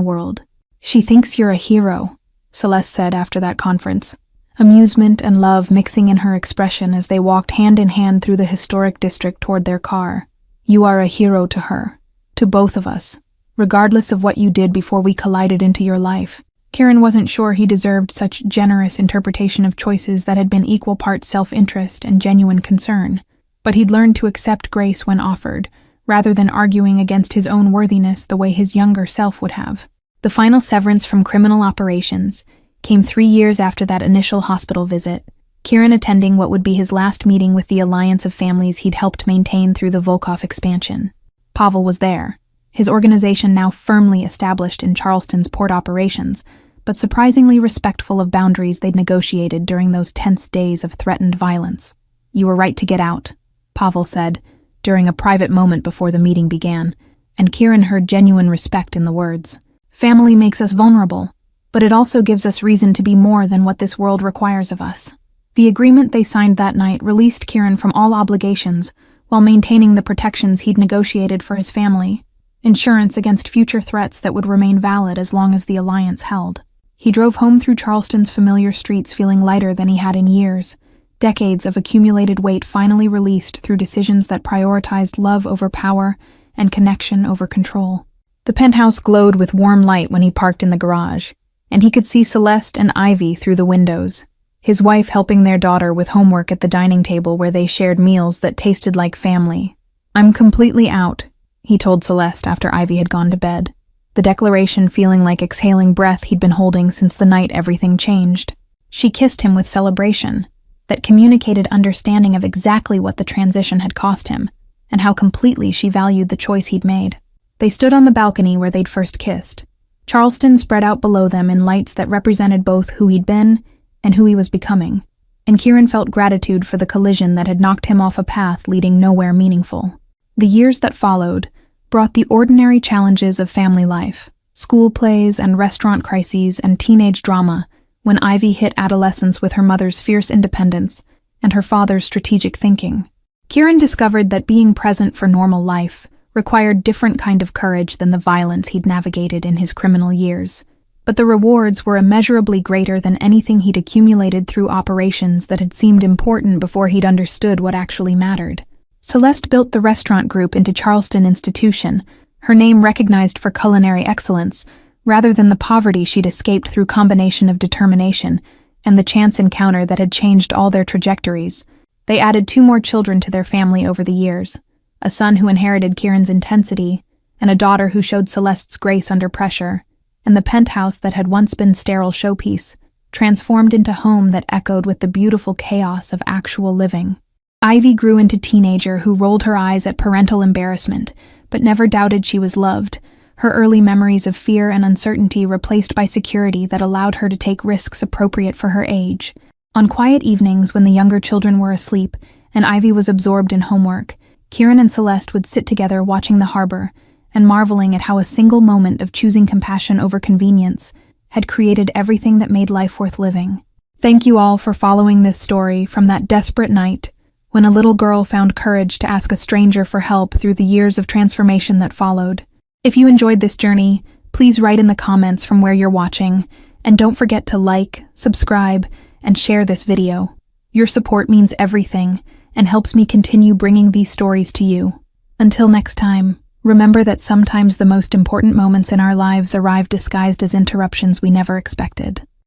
world. "She thinks you're a hero," Celeste said after that conference, amusement and love mixing in her expression as they walked hand in hand through the historic district toward their car. "You are a hero to her, to both of us, regardless of what you did before we collided into your life." Kieran wasn't sure he deserved such generous interpretation of choices that had been equal parts self-interest and genuine concern, but he'd learned to accept grace when offered, rather than arguing against his own worthiness the way his younger self would have. The final severance from criminal operations came 3 years after that initial hospital visit, Kieran attending what would be his last meeting with the alliance of families he'd helped maintain through the Volkov expansion. Pavel was there, his organization now firmly established in Charleston's port operations, but surprisingly respectful of boundaries they'd negotiated during those tense days of threatened violence. "You were right to get out," Pavel said, during a private moment before the meeting began, and Kieran heard genuine respect in the words. "Family makes us vulnerable, but it also gives us reason to be more than what this world requires of us." The agreement they signed that night released Kieran from all obligations while maintaining the protections he'd negotiated for his family, insurance against future threats that would remain valid as long as the alliance held. He drove home through Charleston's familiar streets feeling lighter than he had in years, decades of accumulated weight finally released through decisions that prioritized love over power and connection over control. The penthouse glowed with warm light when he parked in the garage, and he could see Celeste and Ivy through the windows, his wife helping their daughter with homework at the dining table where they shared meals that tasted like family. "I'm completely out," he told Celeste after Ivy had gone to bed, the declaration feeling like exhaling breath he'd been holding since the night everything changed. She kissed him with celebration that communicated understanding of exactly what the transition had cost him and how completely she valued the choice he'd made. They stood on the balcony where they'd first kissed, Charleston spread out below them in lights that represented both who he'd been and who he was becoming, and Kieran felt gratitude for the collision that had knocked him off a path leading nowhere meaningful. The years that followed brought the ordinary challenges of family life, school plays and restaurant crises and teenage drama when Ivy hit adolescence with her mother's fierce independence and her father's strategic thinking. Kieran discovered that being present for normal life required different kind of courage than the violence he'd navigated in his criminal years, but the rewards were immeasurably greater than anything he'd accumulated through operations that had seemed important before he'd understood what actually mattered. Celeste built the restaurant group into Charleston Institution, her name recognized for culinary excellence, rather than the poverty she'd escaped through combination of determination and the chance encounter that had changed all their trajectories. They added 2 more children to their family over the years, a son who inherited Kieran's intensity, and a daughter who showed Celeste's grace under pressure, and the penthouse that had once been sterile showpiece transformed into home that echoed with the beautiful chaos of actual living. Ivy grew into teenager who rolled her eyes at parental embarrassment, but never doubted she was loved, her early memories of fear and uncertainty replaced by security that allowed her to take risks appropriate for her age. On quiet evenings when the younger children were asleep and Ivy was absorbed in homework, Kieran and Celeste would sit together watching the harbor and marveling at how a single moment of choosing compassion over convenience had created everything that made life worth living. Thank you all for following this story from that desperate night when a little girl found courage to ask a stranger for help through the years of transformation that followed. If you enjoyed this journey, please write in the comments from where you're watching, and don't forget to like, subscribe, and share this video. Your support means everything and helps me continue bringing these stories to you. Until next time, remember that sometimes the most important moments in our lives arrive disguised as interruptions we never expected.